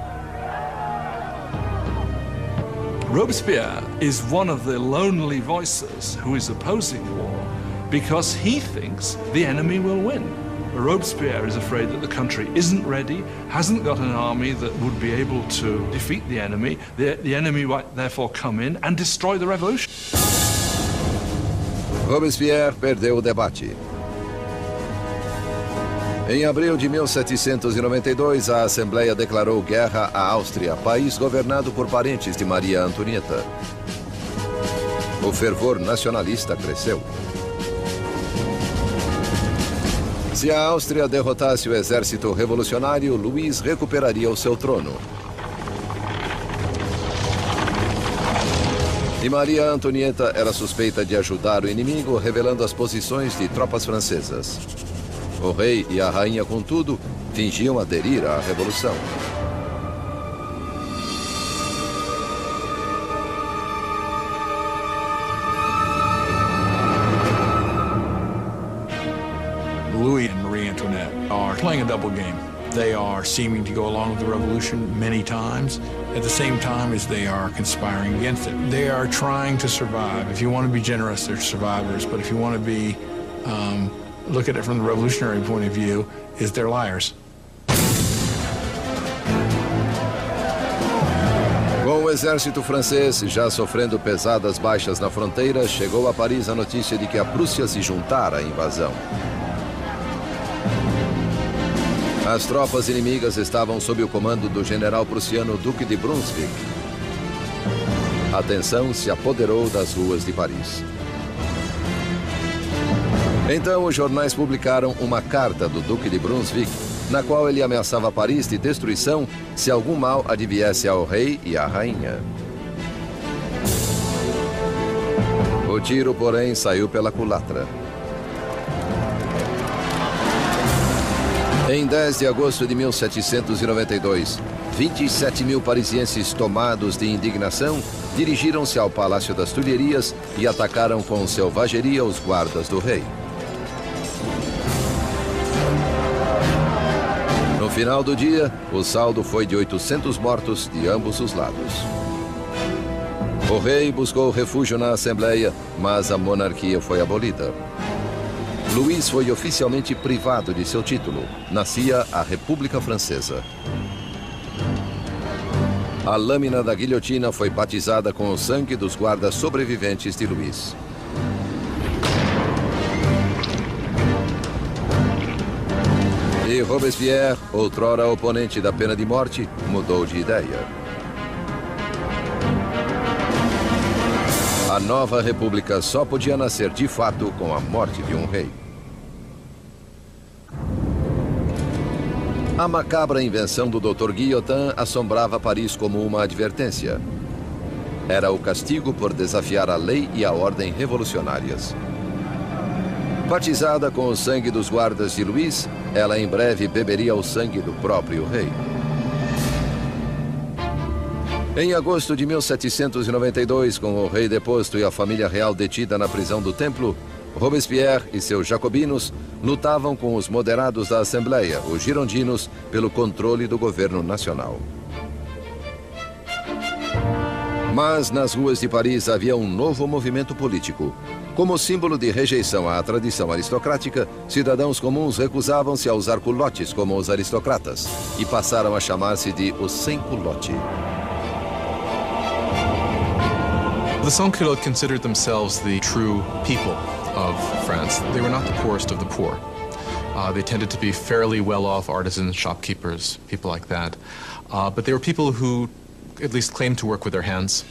Robespierre is one of the lonely voices who is opposing war because he thinks the enemy will win. Robespierre is afraid that the country isn't ready, hasn't got an army that would be able to defeat the enemy. The enemy might therefore come in and destroy the revolution. Robespierre perdeu o debate. Em abril de 1792, a Assembleia declarou guerra à Áustria, país governado por parentes de Maria Antonieta. O fervor nacionalista cresceu. Se a Áustria derrotasse o exército revolucionário, Luís recuperaria o seu trono. E Maria Antonieta era suspeita de ajudar o inimigo, revelando as posições de tropas francesas. O rei e a rainha, contudo, fingiam aderir à revolução. Louis and Marie Antoinette are playing a double game. They are seeming to go along with the revolution many times, at the same time as they are conspiring against it. They are trying to survive. If you want to be generous, they're survivors. But if you want to be, look at it from the revolutionary point of view, is they're liars. Com o exército francês já sofrendo pesadas baixas na fronteira, chegou a Paris a notícia de que a Prússia se juntara à invasão. As tropas inimigas estavam sob o comando do general prussiano Duque de Brunswick. A tensão se apoderou das ruas de Paris. Então, os jornais publicaram uma carta do Duque de Brunswick, na qual ele ameaçava Paris de destruição se algum mal adviesse ao rei e à rainha. O tiro, porém, saiu pela culatra. Em 10 de agosto de 1792, 27 mil parisienses tomados de indignação dirigiram-se ao Palácio das Tulherias e atacaram com selvageria os guardas do rei. No final do dia, o saldo foi de 800 mortos de ambos os lados. O rei buscou refúgio na Assembleia, mas a monarquia foi abolida. Luís foi oficialmente privado de seu título. Nascia a República Francesa. A lâmina da guilhotina foi batizada com o sangue dos guardas sobreviventes de Luís. E Robespierre, outrora oponente da pena de morte, mudou de ideia. A nova república só podia nascer de fato com a morte de um rei. A macabra invenção do Dr. Guillotin assombrava Paris como uma advertência. Era o castigo por desafiar a lei e a ordem revolucionárias. Batizada com o sangue dos guardas de Luís, ela em breve beberia o sangue do próprio rei. Em agosto de 1792, com o rei deposto e a família real detida na prisão do Templo, Robespierre e seus jacobinos lutavam com os moderados da Assembleia, os girondinos, pelo controle do governo nacional. Mas nas ruas de Paris havia um novo movimento político. Como símbolo de rejeição à tradição aristocrática, cidadãos comuns recusavam-se a usar culotes como os aristocratas e passaram a chamar-se de os sem-culote. The sans-culottes considered themselves the true people of France. They were not the poorest of the poor. They tended to be fairly well-off artisans, shopkeepers, people like that. But they were people who at least claimed to work with their hands.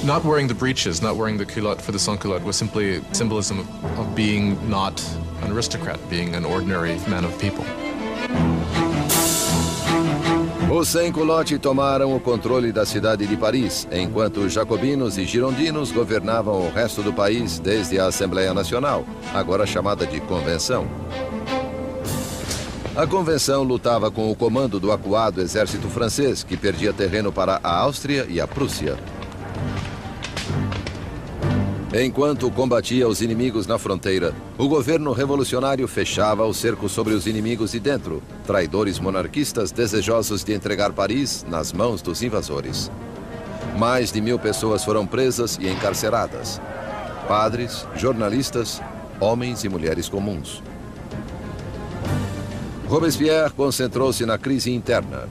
Not wearing the breeches, not wearing the culotte for the sans-culotte was simply symbolism of being not an aristocrat, being an ordinary man of people. Os sem-culote tomaram o controle da cidade de Paris, enquanto os jacobinos e girondinos governavam o resto do país desde a Assembleia Nacional, agora chamada de Convenção. A Convenção lutava com o comando do acuado exército francês, que perdia terreno para a Áustria e a Prússia. Enquanto combatia os inimigos na fronteira, o governo revolucionário fechava o cerco sobre os inimigos de dentro, traidores monarquistas desejosos de entregar Paris nas mãos dos invasores. Mais de 1000 pessoas foram presas e encarceradas. Padres, jornalistas, homens e mulheres comuns. Robespierre concentrou-se na crise interna.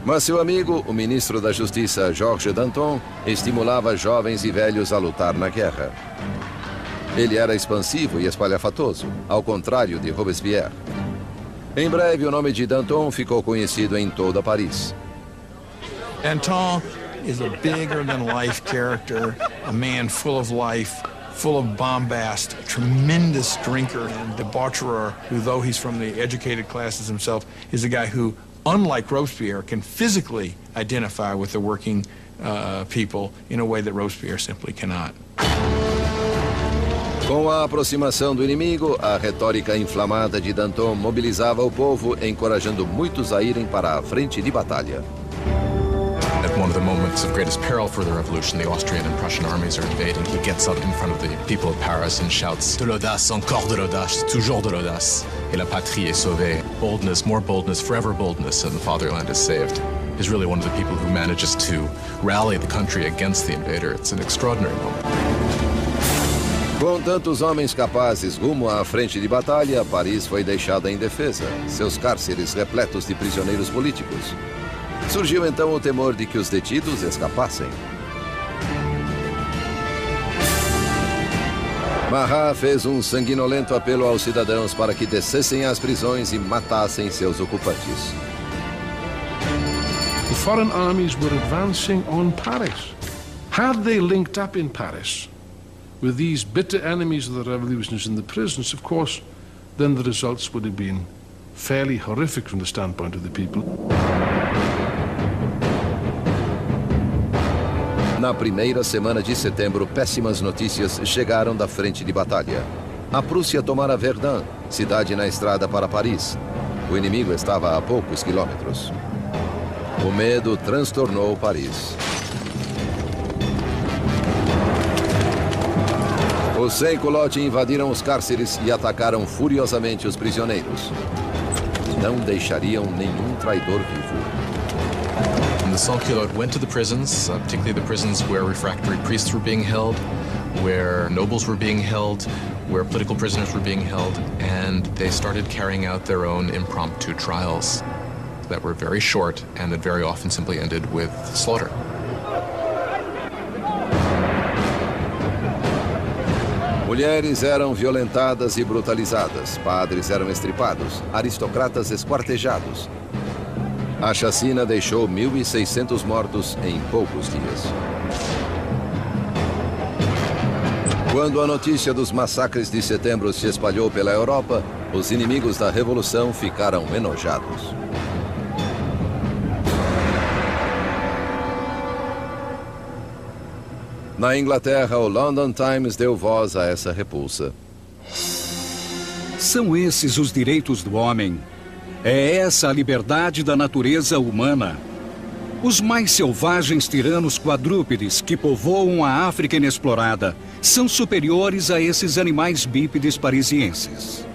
Mas seu amigo, o ministro da Justiça, Georges Danton, estimulava jovens e velhos a lutar na guerra. Ele era expansivo e espalhafatoso, ao contrário de Robespierre. Em breve, o nome de Danton ficou conhecido em toda Paris. Danton is a bigger-than-life character, a man full of life, full of bombast, a tremendous drinker and debaucherer, who, though he's from the educated classes himself, is a guy who, unlike Robespierre, can physically identify with the working people in a way that Robespierre simply cannot. Com a aproximação do inimigo, a retórica inflamada de Danton mobilizava o povo, encorajando muitos a irem para a frente de batalha. At one of the moments of greatest peril for the revolution, the Austrian and Prussian armies are invading. He gets up in front of the people of Paris and shouts, "De l'audace, encore de l'audace, toujours de l'audace. Et la patrie est sauvée." Boldness, more boldness, forever boldness, and the fatherland is saved. He's really one of the people who manages to rally the country against the invader. It's an extraordinary moment. Com tantos homens capazes rumo à frente de batalha, Paris foi deixada indefesa, seus cárceres repletos de prisioneiros políticos. Surgiu então o temor de que os detidos escapassem. Marat fez um sanguinolento apelo aos cidadãos para que descessem às prisões e matassem seus ocupantes. The foreign armies were advancing on Paris. Had they linked up in Paris with these bitter enemies of the revolutions in the prisons, of course, then the results would have been fairly horrific from the standpoint of the people. Na primeira semana de setembro, péssimas notícias chegaram da frente de batalha. A Prússia tomara Verdun, cidade na estrada para Paris. O inimigo estava a poucos quilômetros. O medo transtornou Paris. Os sem-culote invadiram os cárceres e atacaram furiosamente os prisioneiros. Não deixariam nenhum traidor vivo. And the sans-culottes went to the prisons, particularly the prisons where refractory priests were being held, where nobles were being held, where political prisoners were being held, and they started carrying out their own impromptu trials that were very short and that very often simply ended with slaughter. Mulheres eram violentadas e brutalizadas, padres eram estripados, aristocratas esquartejados. A chacina deixou 1.600 mortos em poucos dias. Quando a notícia dos massacres de setembro se espalhou pela Europa, os inimigos da Revolução ficaram enojados. Na Inglaterra, o London Times deu voz a essa repulsa. São esses os direitos do homem. É essa a liberdade da natureza humana. Os mais selvagens tiranos quadrúpedes que povoam a África inexplorada são superiores a esses animais bípedes parisienses.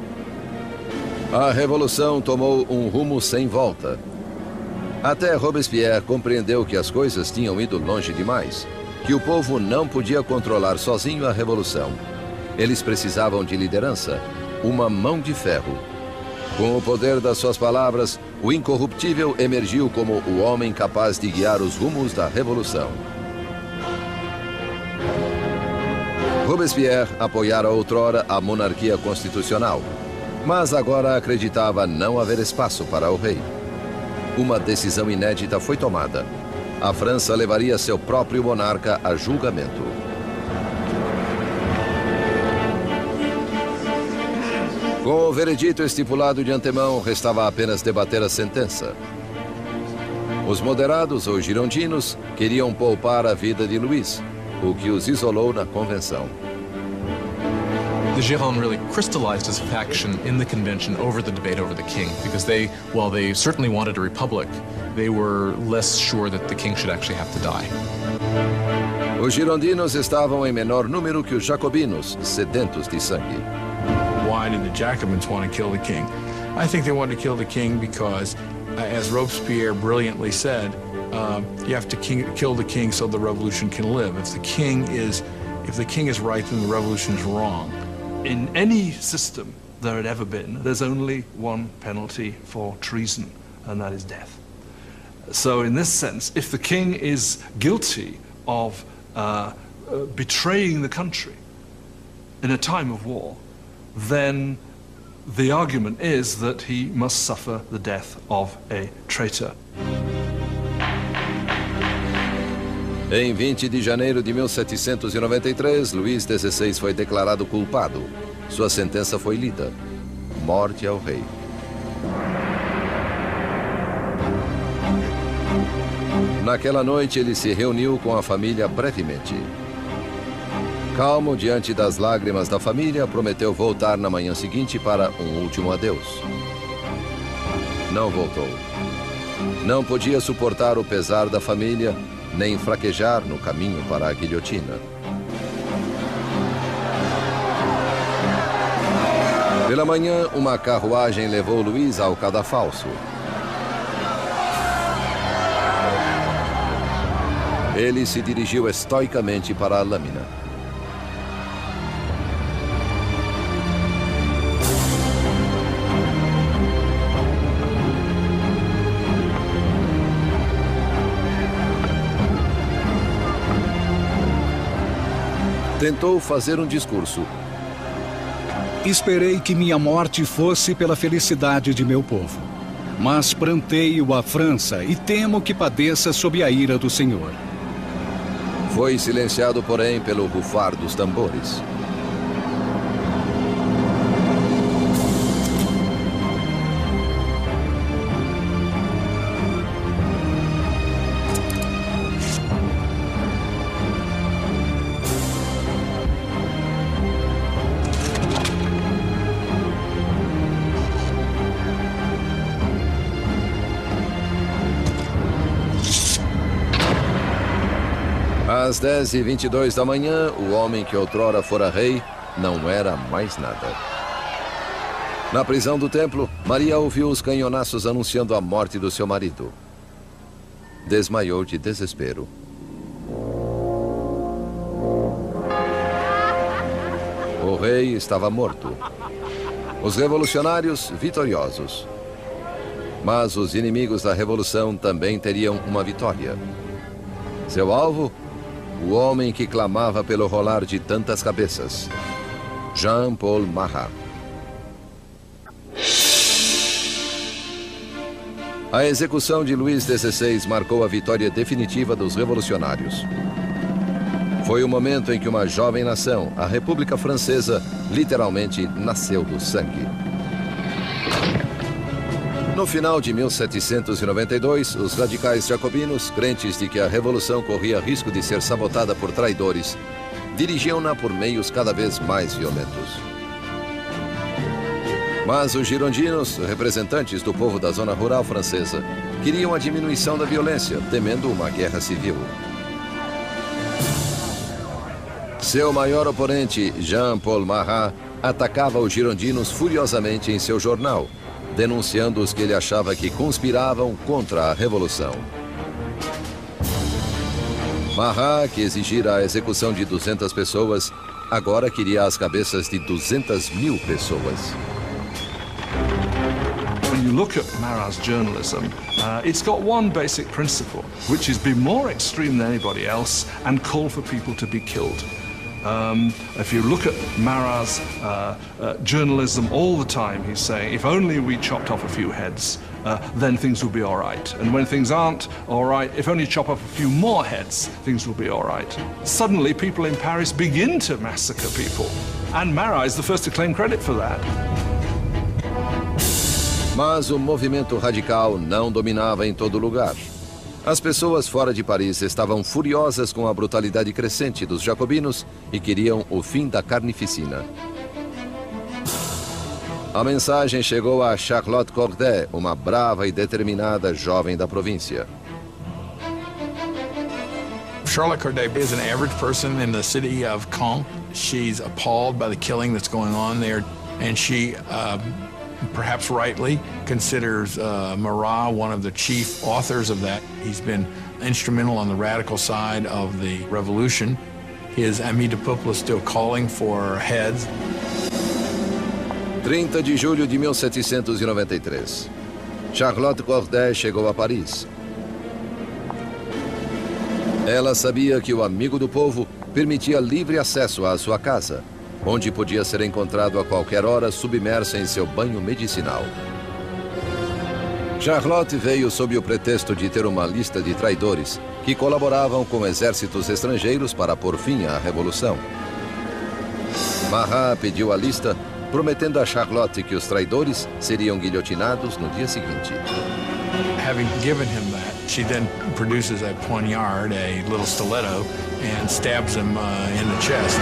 A revolução tomou um rumo sem volta. Até Robespierre compreendeu que as coisas tinham ido longe demais, que o povo não podia controlar sozinho a revolução. Eles precisavam de liderança, uma mão de ferro. Com o poder das suas palavras, o incorruptível emergiu como o homem capaz de guiar os rumos da revolução. Robespierre apoiara outrora a monarquia constitucional, mas agora acreditava não haver espaço para o rei. Uma decisão inédita foi tomada. A França levaria seu próprio monarca a julgamento. Com o veredito estipulado de antemão, restava apenas debater a sentença. Os moderados, ou girondinos, queriam poupar a vida de Louis, o que os isolou na convenção. The Gironde really crystallized as a faction in the convention over the debate over the king, because while they certainly wanted a republic, they were less sure that the king should actually have to die. Os girondinos estavam em menor número que os jacobinos, sedentos de sangue. Why did the Jacobins want to kill the king? I think they wanted to kill the king because, as Robespierre brilliantly said, you have to kill the king so the revolution can live. If the king is right, then the revolution is wrong. In any system there had ever been, there's only one penalty for treason, and that is death. So in this sense, if the king is guilty of betraying the country in a time of war, then the argument is that he must suffer the death of a traitor. Em 20 de janeiro de 1793, Luís XVI foi declarado culpado. Sua sentença foi lida: morte ao rei. Naquela noite, ele se reuniu com a família brevemente. Calmo diante das lágrimas da família, prometeu voltar na manhã seguinte para um último adeus. Não voltou. Não podia suportar o pesar da família, nem fraquejar no caminho para a guilhotina. Pela manhã, uma carruagem levou Luís ao cadafalso. Ele se dirigiu estoicamente para a lâmina. Tentou fazer um discurso. Esperei que minha morte fosse pela felicidade de meu povo. Mas pranteio a França e temo que padeça sob a ira do Senhor. Foi silenciado, porém, pelo rufar dos tambores. Às 10h22 da manhã, o homem que outrora fora rei não era mais nada. Na prisão do templo, Maria ouviu os canhonaços anunciando a morte do seu marido. Desmaiou de desespero. O rei estava morto. Os revolucionários vitoriosos. Mas os inimigos da revolução também teriam uma vitória. Seu alvo? O homem que clamava pelo rolar de tantas cabeças, Jean-Paul Marat. A execução de Luís XVI marcou a vitória definitiva dos revolucionários. Foi o momento em que uma jovem nação, a República Francesa, literalmente nasceu do sangue. No final de 1792, os radicais jacobinos, crentes de que a revolução corria risco de ser sabotada por traidores, dirigiam-na por meios cada vez mais violentos. Mas os girondinos, representantes do povo da zona rural francesa, queriam a diminuição da violência, temendo uma guerra civil. Seu maior oponente, Jean-Paul Marat, atacava os girondinos furiosamente em seu jornal, denunciando os que ele achava que conspiravam contra a revolução. Marat, que exigira a execução de 200 pessoas, agora queria as cabeças de 200.000 pessoas. When you look at Marat's journalism, it's got one basic principle, which is be more extreme than anybody else and call for people to be killed. If you look at Marat's journalism all the time, he's saying, if only we chopped off a few heads, then things will be all right. And when things aren't all right, if only chop off a few more heads, things will be all right. Suddenly, people in Paris begin to massacre people. And Marat is the first to claim credit for that. Mas o movimento radical não dominava em todo lugar. As pessoas fora de Paris estavam furiosas com a brutalidade crescente dos jacobinos e queriam o fim da carnificina. A mensagem chegou a Charlotte Corday, uma brava e determinada jovem da província. Charlotte Corday is an average person in the city of Caen. She's appalled by the killing that's going on there, and she perhaps rightly, considers Marat one of the chief authors of that. He's been instrumental on the radical side of the revolution. His Ami du Peuple is still calling for heads. 30 de julho de 1793. Charlotte Corday chegou a Paris. Ela sabia que o amigo do povo permitia livre acesso à sua casa, onde podia ser encontrado a qualquer hora submersa em seu banho medicinal. Charlotte veio sob o pretexto de ter uma lista de traidores que colaboravam com exércitos estrangeiros para pôr fim à revolução. Marat pediu a lista, prometendo a Charlotte que os traidores seriam guilhotinados no dia seguinte. Having given him that, she then produces a poignard, a little stiletto, and stabs him in the chest.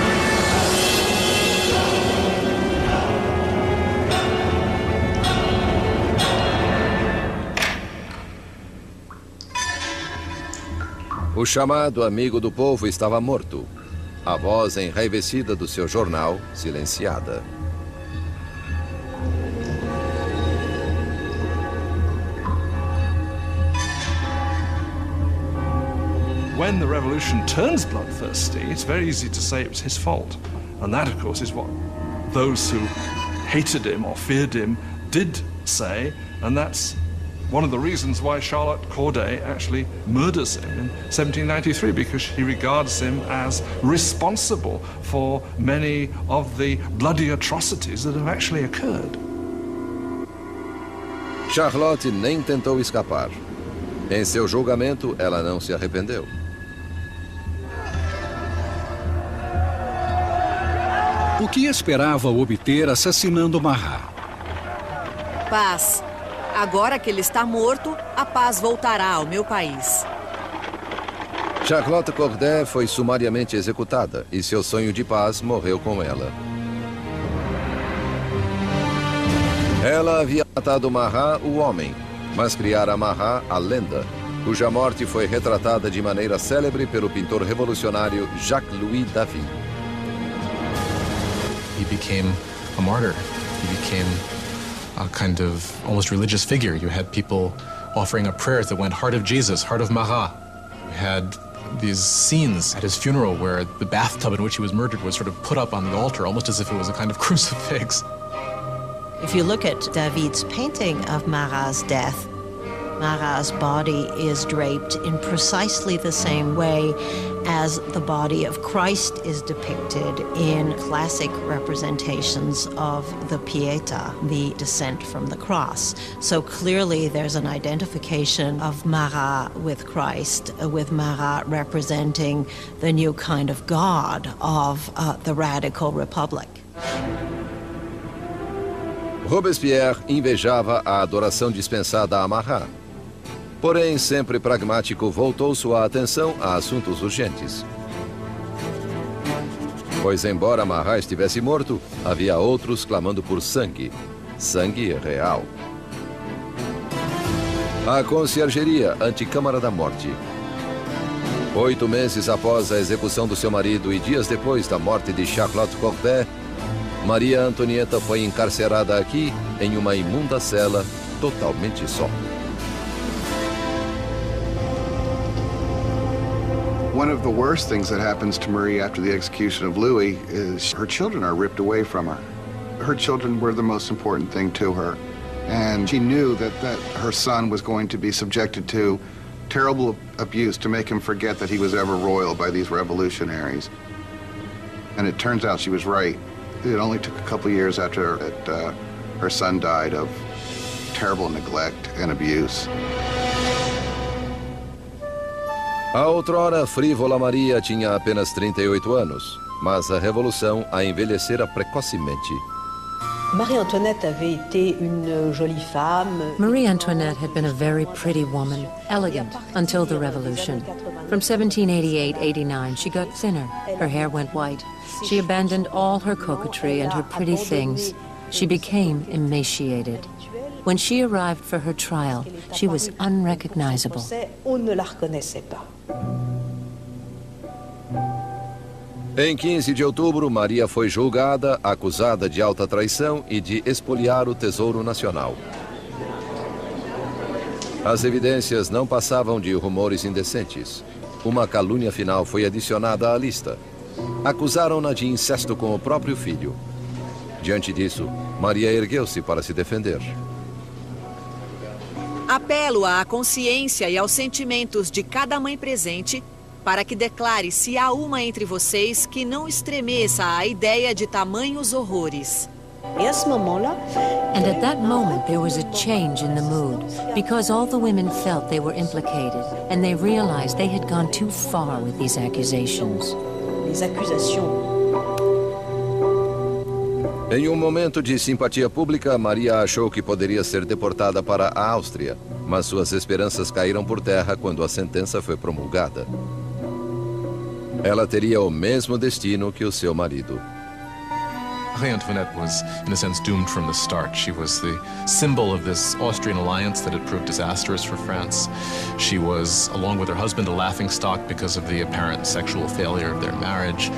O chamado amigo do povo estava morto. A voz enraivecida do seu jornal, silenciada. When the revolution turns bloodthirsty, it's very easy to say it was his fault. And that, of course, is what those who hated him or feared him did say, and that's one of the reasons why Charlotte Corday actually murders him in 1793, because he regards him as responsible for many of the bloody atrocities that have actually occurred. Charlotte nem tentou escapar. Em seu julgamento, ela não se arrependeu. O que esperava obter assassinando Marat? Paz. Agora que ele está morto, a paz voltará ao meu país. Charlotte Corday foi sumariamente executada e seu sonho de paz morreu com ela. Ela havia matado Marat, o homem, mas criara Marat, a lenda, cuja morte foi retratada de maneira célebre pelo pintor revolucionário Jacques-Louis David. He became a martyr. He became a kind of almost religious figure. You had people offering up prayers that went, "Heart of Jesus, Heart of Marat." You had these scenes at his funeral where the bathtub in which he was murdered was sort of put up on the altar, almost as if it was a kind of crucifix. If you look at David's painting of Marat's death, Marat's body is draped in precisely the same way as the body of Christ is depicted in classic representations of the Pietà, the descent from the cross. So clearly there's an identification of Marat with Christ, with Marat representing the new kind of God of the radical republic. Robespierre invejava a adoração dispensada a Marat. Porém, sempre pragmático, voltou sua atenção a assuntos urgentes. Pois, embora Marat estivesse morto, havia outros clamando por sangue. sangue real. A conciergeria, anticâmara da morte. 8 meses após a execução do seu marido e dias depois da morte de Charlotte Corday, Maria Antonieta foi encarcerada aqui em uma imunda cela, totalmente só. One of the worst things that happens to Marie after the execution of Louis is her children are ripped away from her. Her children were the most important thing to her. And she knew that her son was going to be subjected to terrible abuse to make him forget that he was ever royal by these revolutionaries. And it turns out she was right. It only took a couple years after her son died of terrible neglect and abuse. A outrora frívola Maria tinha apenas 38 anos, mas a revolução a envelhecera precocemente. Marie Antoinette avait été une jolie femme. Marie Antoinette had been a very pretty woman, elegant, until the revolution. From 1788-89, she got thinner. Her hair went white. She abandoned all her coquetry and her pretty things. She became emaciated. When she arrived for her trial, she was unrecognizable. On ne la reconnaissait pas. Em 15 de outubro, Maria foi julgada, acusada de alta traição e de espoliar o Tesouro Nacional. As evidências não passavam de rumores indecentes. Uma calúnia final foi adicionada à lista. Acusaram-na de incesto com o próprio filho. Diante disso, Maria ergueu-se para se defender. Apelo à consciência e aos sentimentos de cada mãe presente para que declare se há uma entre vocês que não estremeça à ideia de tamanhos horrores. And at that moment there was a change in the mood, because all the women felt they were implicated, and they realized they had gone too far with these accusations. Les accusations. Em um momento de simpatia pública, Maria achou que poderia ser deportada para a Áustria, mas suas esperanças caíram por terra quando a sentença foi promulgada. Ela teria o mesmo destino que o seu marido. Marie Antoinette was, in a sense, doomed from the start. She was the symbol of this Austrian alliance that had proved disastrous for France. She was, along with her husband, a laughingstock because of the apparent sexual failure of their marriage.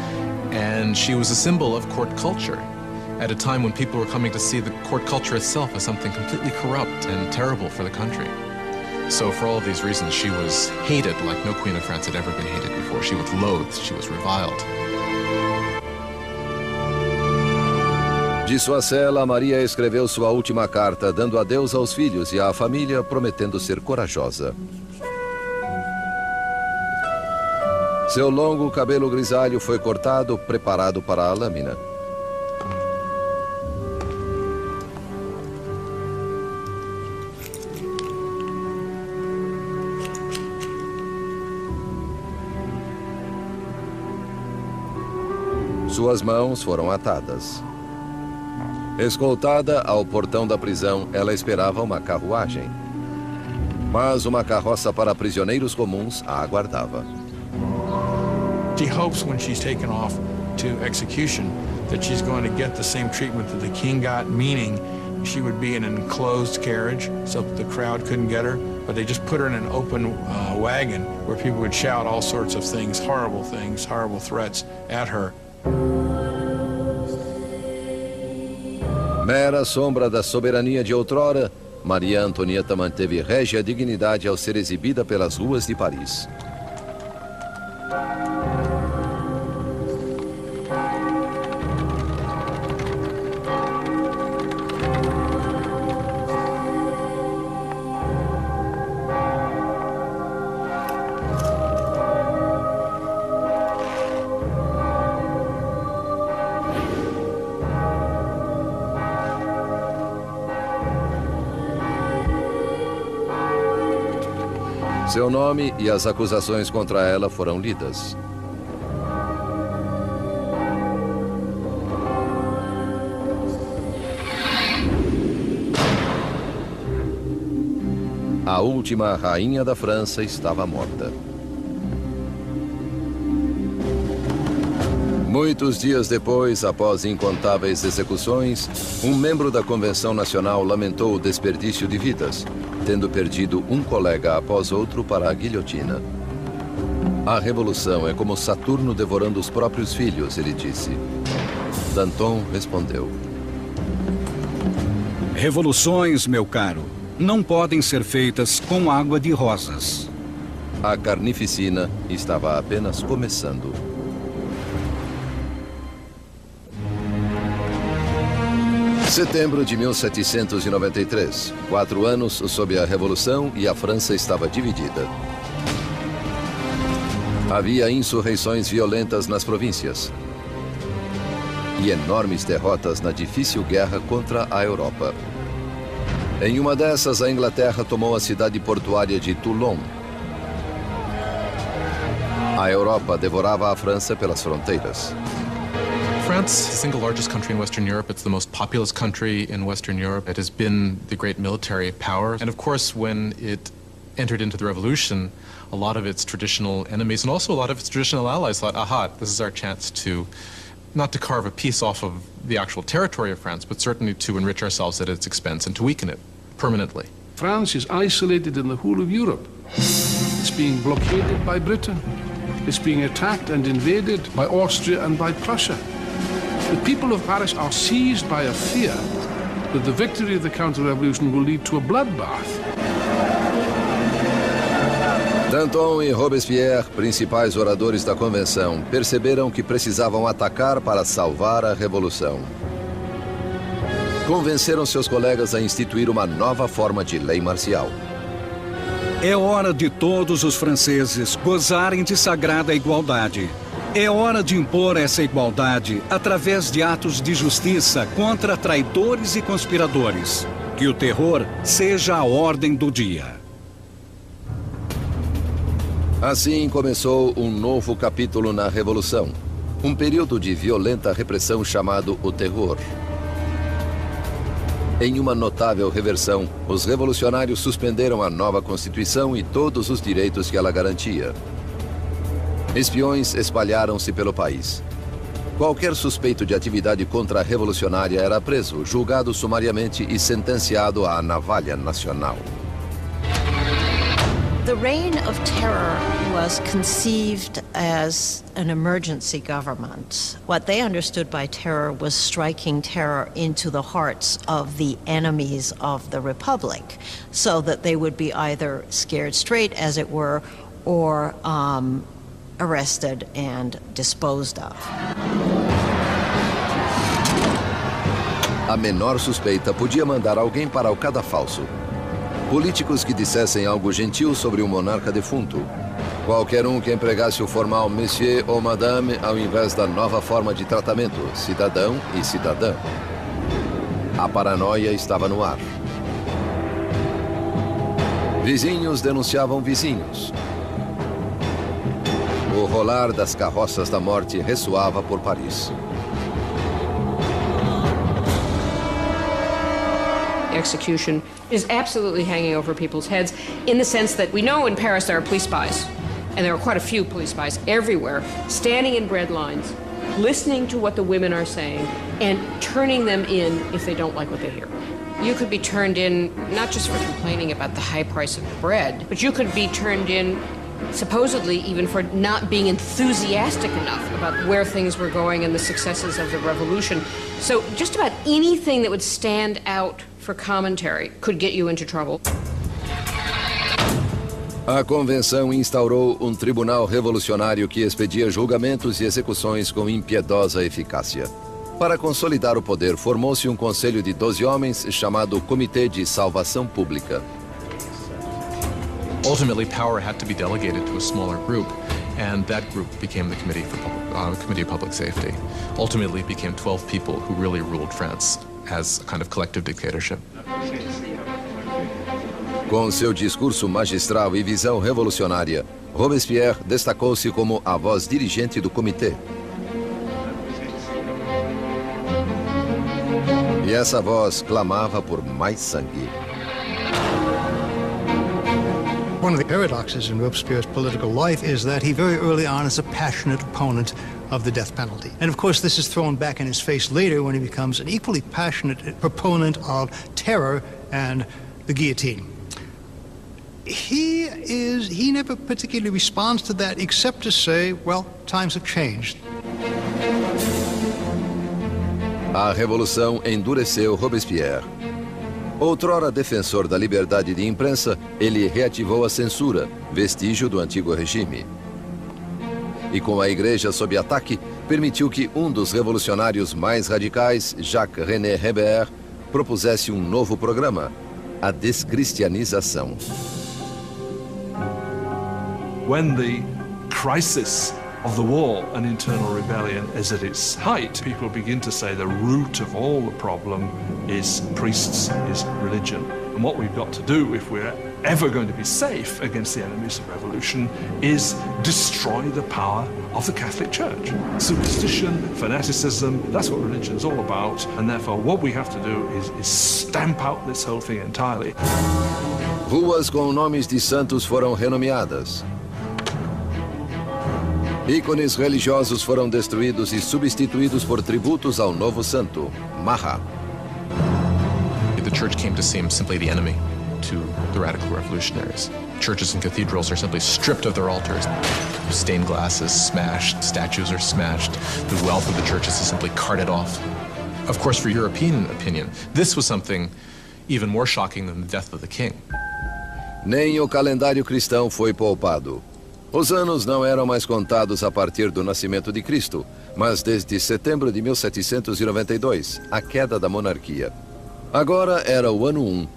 And she was a symbol of court culture at a time when people were coming to see the court culture itself as something completely corrupt and terrible for the country. So for all of these reasons, she was hated like no queen of France had ever been hated before. She was loathed, she was reviled. De sua cela, Maria escreveu sua última carta, dando adeus aos filhos e à família, prometendo ser corajosa. Seu longo cabelo grisalho foi cortado, preparado para a lâmina. Suas mãos foram atadas. Escoltada ao portão da prisão, ela esperava uma carruagem. Mas uma carroça para prisioneiros comuns a aguardava. She hopes when she's taken off to execution that she's going to get the same treatment that the king got, meaning she would be in an enclosed carriage so that the crowd couldn't get her, but they just put her in an open wagon where people would shout all sorts of things, horrible threats at her. Mera sombra da soberania de outrora, Maria Antonieta manteve régia dignidade ao ser exibida pelas ruas de Paris. Seu nome e as acusações contra ela foram lidas. A última rainha da França estava morta. Muitos dias depois, após incontáveis execuções, um membro da Convenção Nacional lamentou o desperdício de vidas, tendo perdido um colega após outro para a guilhotina. A revolução é como Saturno devorando os próprios filhos, ele disse. Danton respondeu: Revoluções, meu caro, não podem ser feitas com água de rosas. A carnificina estava apenas começando. Setembro de 1793. 4 anos sob a Revolução e a França estava dividida. Havia insurreições violentas nas províncias e enormes derrotas na difícil guerra contra a Europa. Em uma dessas, a Inglaterra tomou a cidade portuária de Toulon. A Europa devorava a França pelas fronteiras. France, the single largest country in Western Europe. It's the most populous country in Western Europe. It has been the great military power. And of course, when it entered into the revolution, a lot of its traditional enemies and also a lot of its traditional allies thought, aha, this is our chance to, not to carve a piece off of the actual territory of France, but certainly to enrich ourselves at its expense and to weaken it permanently. France is isolated in the whole of Europe. It's being blockaded by Britain. It's being attacked and invaded by Austria and by Prussia. The people of Paris are seized by a fear that the victory of the counter-revolution will lead to a bloodbath. Danton e Robespierre, principais oradores da convenção, perceberam que precisavam atacar para salvar a revolução. Convenceram seus colegas a instituir uma nova forma de lei marcial. É hora de todos os franceses gozarem de sagrada igualdade. É hora de impor essa igualdade através de atos de justiça contra traidores e conspiradores. Que o terror seja a ordem do dia. Assim começou um novo capítulo na Revolução. Um período de violenta repressão chamado o Terror. Em uma notável reversão, os revolucionários suspenderam a nova Constituição e todos os direitos que ela garantia. Espiões espalharam-se pelo país. Qualquer suspeito de atividade contra-revolucionária era preso, julgado sumariamente e sentenciado à navalha nacional. The reign of terror was conceived as an emergency government. What they understood by terror was striking terror into the hearts of the enemies of the Republic, so that they would be either scared straight, as it were, or arrested and disposed of. A menor suspeita podia mandar alguém para o cadafalso. Políticos que dissessem algo gentil sobre o monarca defunto. Qualquer um que empregasse o formal monsieur ou madame ao invés da nova forma de tratamento, cidadão e cidadã. A paranoia estava no ar. Vizinhos denunciavam vizinhos. O rolar das carroças da morte ressoava por Paris. Execution is absolutely hanging over people's heads in the sense that we know in Paris there are police spies, and there are quite a few police spies everywhere, standing in bread lines, listening to what the women are saying, and turning them in if they don't like what they hear. You could be turned in not just for complaining about the high price of bread, but you could be turned in supposedly even for not being enthusiastic enough about where things were going and the successes of the revolution. So just about anything that would stand out for commentary could get you into trouble. A convenção instaurou um tribunal revolucionário que expedia julgamentos e execuções com impiedosa eficácia. Para consolidar o poder, formou-se um conselho de 12 homens chamado Comitê de Salvação Pública. Ultimately, power had to be delegated to a smaller group, and that group became the Committee of Public Safety. Ultimately, it became 12 people who really ruled France as a kind of collective dictatorship. Com seu discurso magistral e visão revolucionária, Robespierre destacou-se como a voz dirigente do comitê. E essa voz clamava por mais sangue. One of the paradoxes in Robespierre's political life is that he very early on is a passionate opponent of the death penalty. And of course, this is thrown back in his face later when he becomes an equally passionate proponent of terror and the guillotine. He never particularly responds to that except to say, well, times have changed. A Revolução endureceu Robespierre. Outrora defensor da liberdade de imprensa, ele reativou a censura, vestígio do antigo regime. E com a igreja sob ataque, permitiu que um dos revolucionários mais radicais, Jacques-René Hébert, propusesse um novo programa, a descristianização. When the crisis of the war and internal rebellion is at its height, people begin to say the root of all the problem is priests, is religion. And what we've got to do, if we're ever going to be safe against the enemies of revolution, is destroy the power of the Catholic Church. Superstition, fanaticism, that's what religion is all about. And therefore what we have to do is stamp out this whole thing entirely. Ruas com nomes de santos foram renomeadas. Ícones religiosos foram destruídos e substituídos por tributos ao novo santo, Mahat. The church came to seem simply the enemy to the radical revolutionaries. Churches and cathedrals are simply stripped of their altars. Stained glass is smashed, statues are smashed. The wealth of the churches is simply carted off. Of course, for European opinion, this was something even more shocking than the death of the king. Nem o calendário cristão foi poupado. Os anos não eram mais contados a partir do nascimento de Cristo, mas desde setembro de 1792, a queda da monarquia. Agora era o ano 1.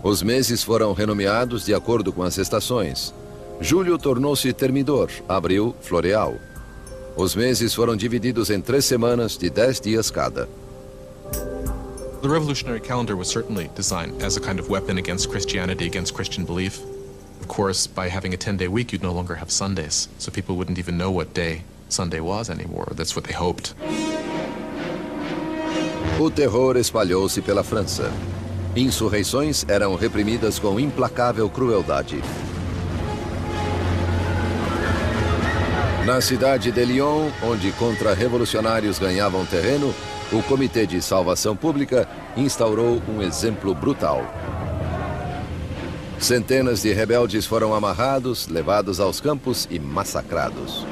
Os meses foram renomeados de acordo com as estações. Julho tornou-se termidor, abril, floreal. Os meses foram divididos em 3 semanas de 10 dias cada. The revolutionary calendar was certainly designed as a kind of weapon against Christianity, against Christian belief. Of course, by having a 10-day week, you'd no longer have Sundays, so people wouldn't even know what day Sunday was anymore. That's what they hoped. O terror espalhou-se pela França. Insurreições eram reprimidas com implacável crueldade. Na cidade de Lyon, onde contra-revolucionários ganhavam terreno, o Comitê de Salvação Pública instaurou um exemplo brutal. Centenas de rebeldes foram amarrados, levados aos campos e massacrados.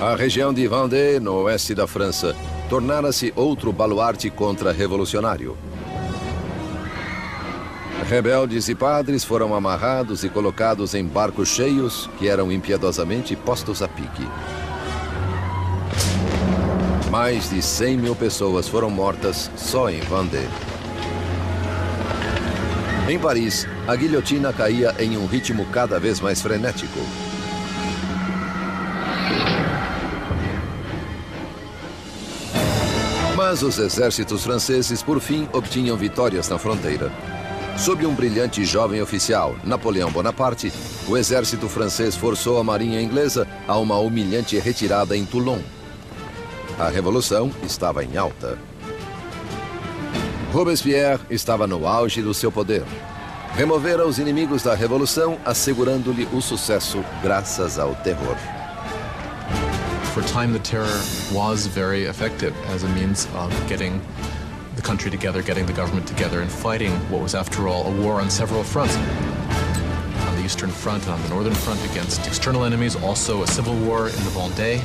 A região de Vendée, no oeste da França, tornara-se outro baluarte contra-revolucionário. Rebeldes e padres foram amarrados e colocados em barcos cheios que eram impiedosamente postos a pique. Mais de 100 mil pessoas foram mortas só em Vendée. Em Paris, a guilhotina caía em um ritmo cada vez mais frenético. Mas os exércitos franceses, por fim, obtinham vitórias na fronteira. Sob um brilhante jovem oficial, Napoleão Bonaparte, o exército francês forçou a marinha inglesa a uma humilhante retirada em Toulon. A revolução estava em alta. Robespierre estava no auge do seu poder. Removera os inimigos da revolução, assegurando-lhe o sucesso graças ao terror. For a time, the terror was very effective as a means of getting the country together, getting the government together, and fighting what was, after all, a war on several fronts. On the Eastern Front and on the Northern Front against external enemies, also a civil war in the Vendée,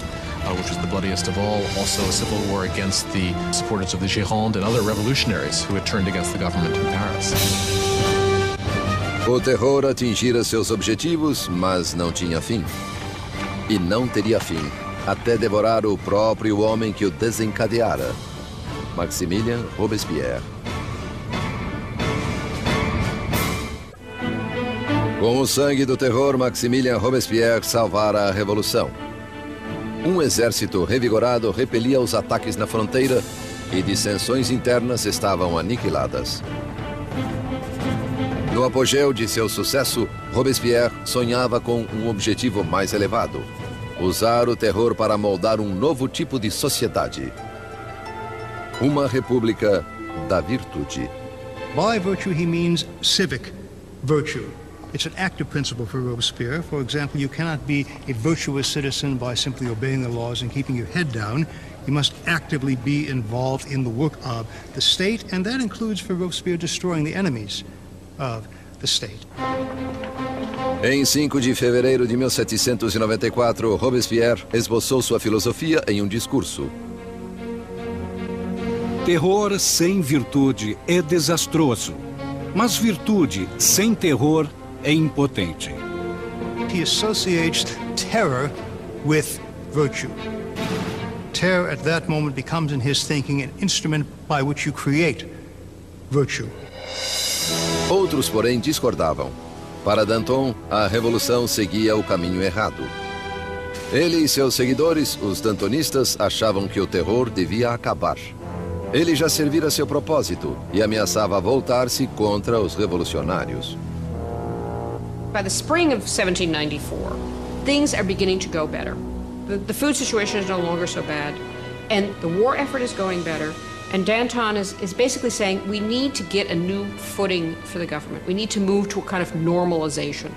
which was the bloodiest of all, also a civil war against the supporters of the Gironde and other revolutionaries who had turned against the government in Paris. O terror atingira seus objetivos, mas não tinha fim. E não teria fim, até devorar o próprio homem que o desencadeara, Maximilien Robespierre. Com o sangue do terror, Maximilien Robespierre salvara a revolução. Um exército revigorado repelia os ataques na fronteira e dissensões internas estavam aniquiladas. No apogeu de seu sucesso, Robespierre sonhava com um objetivo mais elevado: usar o terror para moldar um novo tipo de sociedade. Uma república da virtude. By virtue, he means civic virtue. It's an active principle for Robespierre. For example, you cannot be a virtuous citizen by simply obeying the laws and keeping your head down. You must actively be involved in the work of the state, and that includes for Robespierre destroying the enemies of the state. Em 5 de fevereiro de 1794, Robespierre esboçou sua filosofia em um discurso. Terror sem virtude é desastroso, mas virtude sem terror é impotente. He associates terror with virtue. Terror at that moment becomes in his thinking an instrument by which you create virtue. Outros, porém, discordavam. Para Danton, a revolução seguia o caminho errado. Ele e seus seguidores, os dantonistas, achavam que o terror devia acabar. Ele já servira seu propósito e ameaçava voltar-se contra os revolucionários. By the spring of 1794, things are beginning to go better. The food situation is no longer so bad, and the war effort is going better. And Danton is basically saying we need to get a new footing for the government. We need to move to a kind of normalization.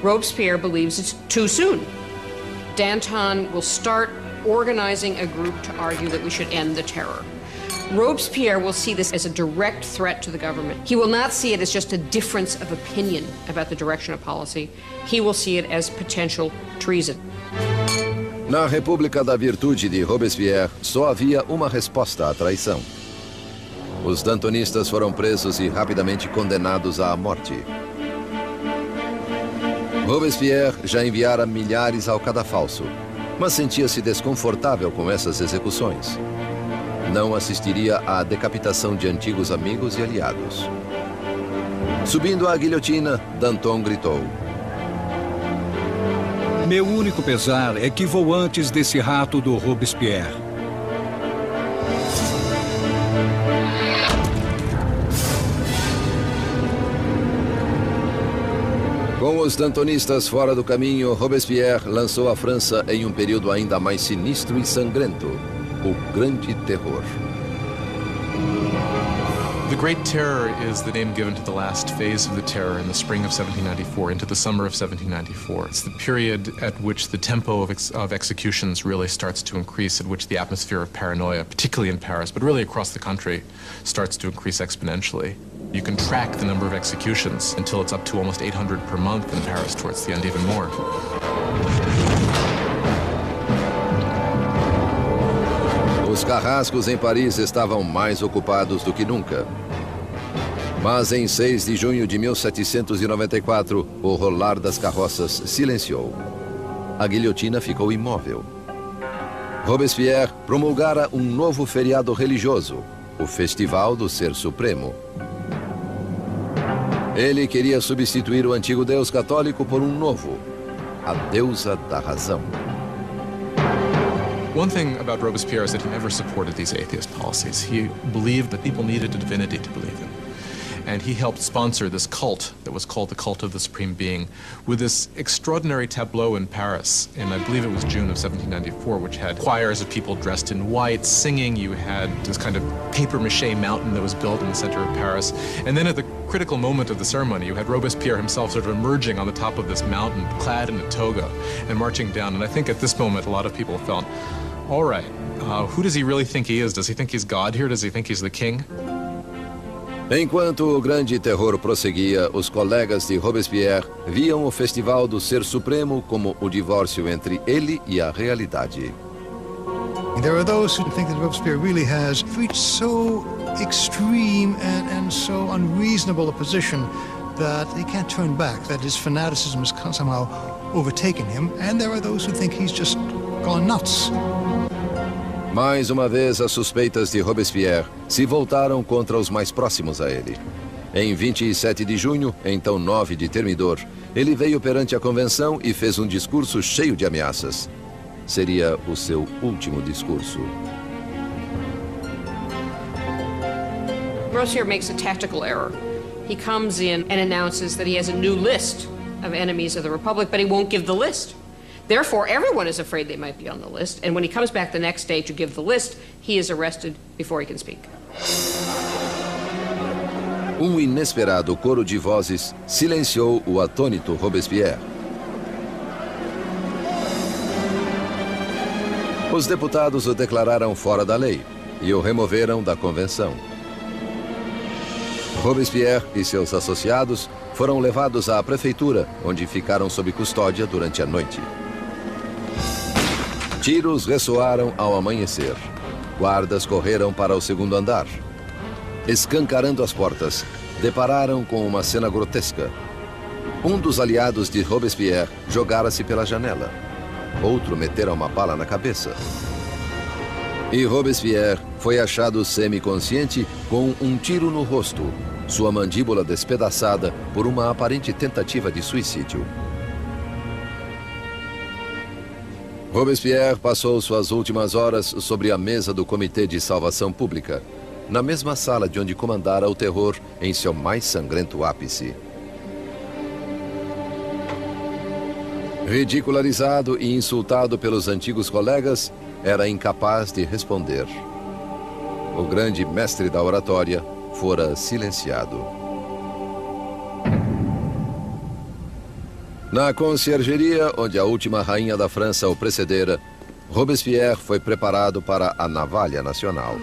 Robespierre believes it's too soon. Danton will start organizing a group to argue that we should end the terror. Robespierre will see this as a direct threat to the government. He will not see it as just a difference of opinion about the direction of policy. He will see it as potential treason. Na República da Virtude de Robespierre, só havia uma resposta à traição. Os dantonistas foram presos e rapidamente condenados à morte. Robespierre já enviara milhares ao cadafalso, mas sentia-se desconfortável com essas execuções. Não assistiria à decapitação de antigos amigos e aliados. Subindo à guilhotina, Danton gritou: Meu único pesar é que vou antes desse rato do Robespierre. Com os dantonistas fora do caminho, Robespierre lançou a França em um período ainda mais sinistro e sangrento, o Grande Terror. The Great Terror is the name given to the last phase of the terror in the spring of 1794 into the summer of 1794. It's the period at which the tempo of executions really starts to increase, at which the atmosphere of paranoia, particularly in Paris, but really across the country, starts to increase exponentially. You can track the number of executions until it's up to almost 800 per month in Paris, towards the end even more. Os carrascos em Paris estavam mais ocupados do que nunca. Mas em 6 de junho de 1794, o rolar das carroças silenciou. A guilhotina ficou imóvel. Robespierre promulgara um novo feriado religioso, o Festival do Ser Supremo. Ele queria substituir o antigo Deus católico por um novo, a deusa da razão. One thing about Robespierre is that he never supported these atheist policies. He believed that people needed a divinity to believe in. And he helped sponsor this cult that was called the Cult of the Supreme Being with this extraordinary tableau in Paris, and I believe it was June of 1794, which had choirs of people dressed in white singing. You had this kind of papier-mâché mountain that was built in the center of Paris. And then at the critical moment of the ceremony, you had Robespierre himself sort of emerging on the top of this mountain, clad in a toga, and marching down. And I think at this moment, a lot of people felt, all right, who does he really think he is? Does he think he's God here? Does he think he's the king? Enquanto o Grande Terror prosseguia, os colegas de Robespierre viam o Festival do Ser Supremo como o divórcio entre ele e a realidade. There are those who think that Robespierre really has reached so extreme and so unreasonable a position that he can't turn back, that his fanaticism has somehow overtaken him, and there are those who think he's just gone nuts. Mais uma vez, as suspeitas de Robespierre se voltaram contra os mais próximos a ele. Em 27 de junho, então 9 de Termidor, ele veio perante a convenção e fez um discurso cheio de ameaças. Seria o seu último discurso. Robespierre makes a tactical error. He comes in and announces that he has a new list of enemies of the Republic, but he won't give the list. Therefore, everyone is afraid they might be on the list, and when he comes back the next day to give the list, he is arrested before he can speak. Um inesperado coro de vozes silenciou o atônito Robespierre. Os deputados o declararam fora da lei e o removeram da convenção. Robespierre e seus associados foram levados à prefeitura, onde ficaram sob custódia durante a noite. Tiros ressoaram ao amanhecer. Guardas correram para o segundo andar. Escancarando as portas, depararam com uma cena grotesca. Um dos aliados de Robespierre jogara-se pela janela. Outro metera uma bala na cabeça. E Robespierre foi achado semiconsciente com um tiro no rosto, sua mandíbula despedaçada por uma aparente tentativa de suicídio. Robespierre passou suas últimas horas sobre a mesa do Comitê de Salvação Pública, na mesma sala de onde comandara o terror em seu mais sangrento ápice. Ridicularizado e insultado pelos antigos colegas, era incapaz de responder. O grande mestre da oratória fora silenciado. Na conciergeria, onde a última rainha da França o precedera, Robespierre foi preparado para a navalha nacional.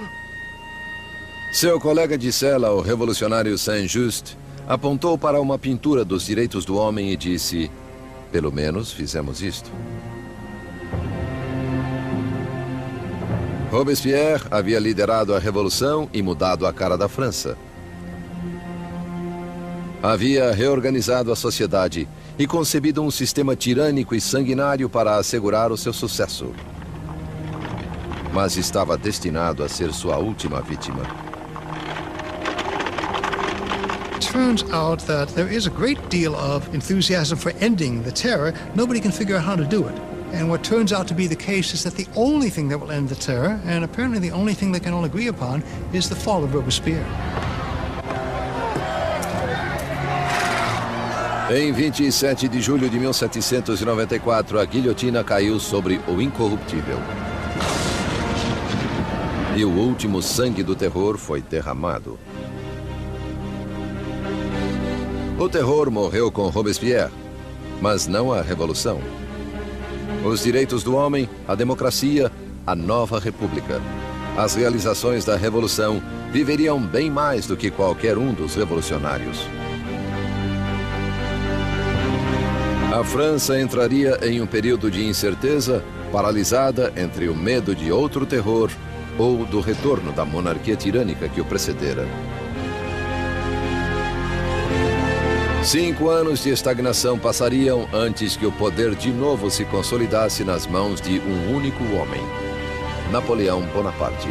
Seu colega de cela, o revolucionário Saint-Just, apontou para uma pintura dos direitos do homem e disse: "Pelo menos fizemos isto." Robespierre havia liderado a revolução e mudado a cara da França. Havia reorganizado a sociedade e concebido um sistema tirânico e sanguinário para assegurar o seu sucesso. Mas estava destinado a ser sua última vítima. Turns out that there is a great deal of enthusiasm for ending the terror. Nobody can figure out how to do it. And what turns out to be the case is that the only thing that will end the terror, and apparently the only thing they can all agree upon, is the fall of Robespierre. Em 27 de julho de 1794, a guilhotina caiu sobre o incorruptível. E o último sangue do terror foi derramado. O terror morreu com Robespierre, mas não a revolução. Os direitos do homem, a democracia, a nova república. As realizações da revolução viveriam bem mais do que qualquer um dos revolucionários. A França entraria em um período de incerteza, paralisada entre o medo de outro terror ou do retorno da monarquia tirânica que o precedera. 5 anos de estagnação passariam antes que o poder de novo se consolidasse nas mãos de um único homem, Napoleão Bonaparte.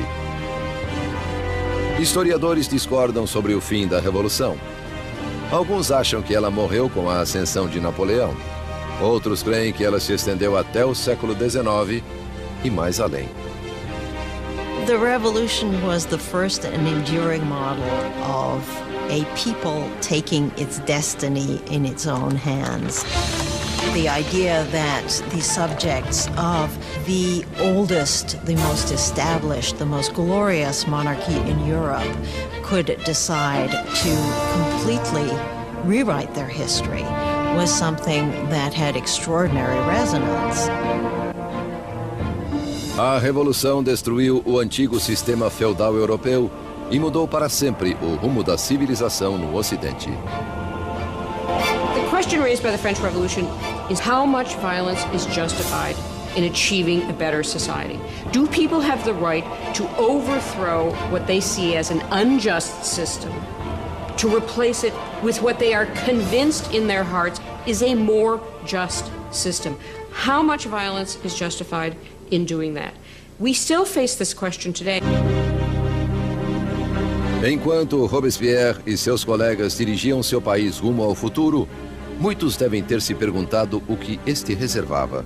Historiadores discordam sobre o fim da Revolução. Alguns acham que ela morreu com a ascensão de Napoleão. Outros creem que ela se estendeu até o século XIX e mais além. The revolution was the first and enduring model of a people taking its destiny in its own hands. The idea that the subjects of the oldest, the most established, the most glorious monarchy in Europe could decide to completely rewrite their history was something that had extraordinary resonance. A Revolução destruiu o antigo sistema feudal europeu e mudou para sempre o rumo da civilização no Ocidente. The question raised by the French Revolution is how much violence is justified in achieving a better society. Do people have the right to overthrow what they see as an unjust system, to replace it with what they are convinced in their hearts is a more just system? How much violence is justified in doing that? We still face this question today. Enquanto Robespierre e seus colegas dirigiam seu país rumo ao futuro, muitos devem ter se perguntado o que este reservava.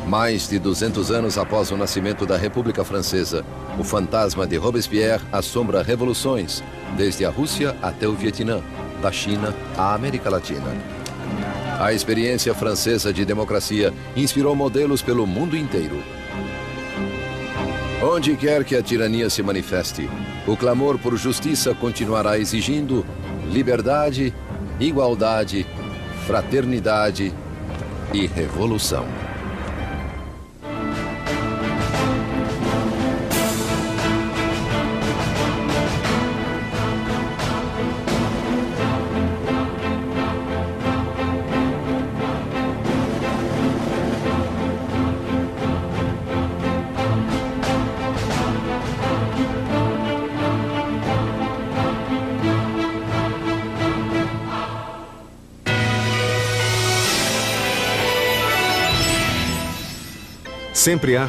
Mais de 200 anos após o nascimento da República Francesa, o fantasma de Robespierre assombra revoluções, desde a Rússia até o Vietnã, da China à América Latina. A experiência francesa de democracia inspirou modelos pelo mundo inteiro. Onde quer que a tirania se manifeste, o clamor por justiça continuará exigindo liberdade, igualdade, fraternidade e revolução. Sempre há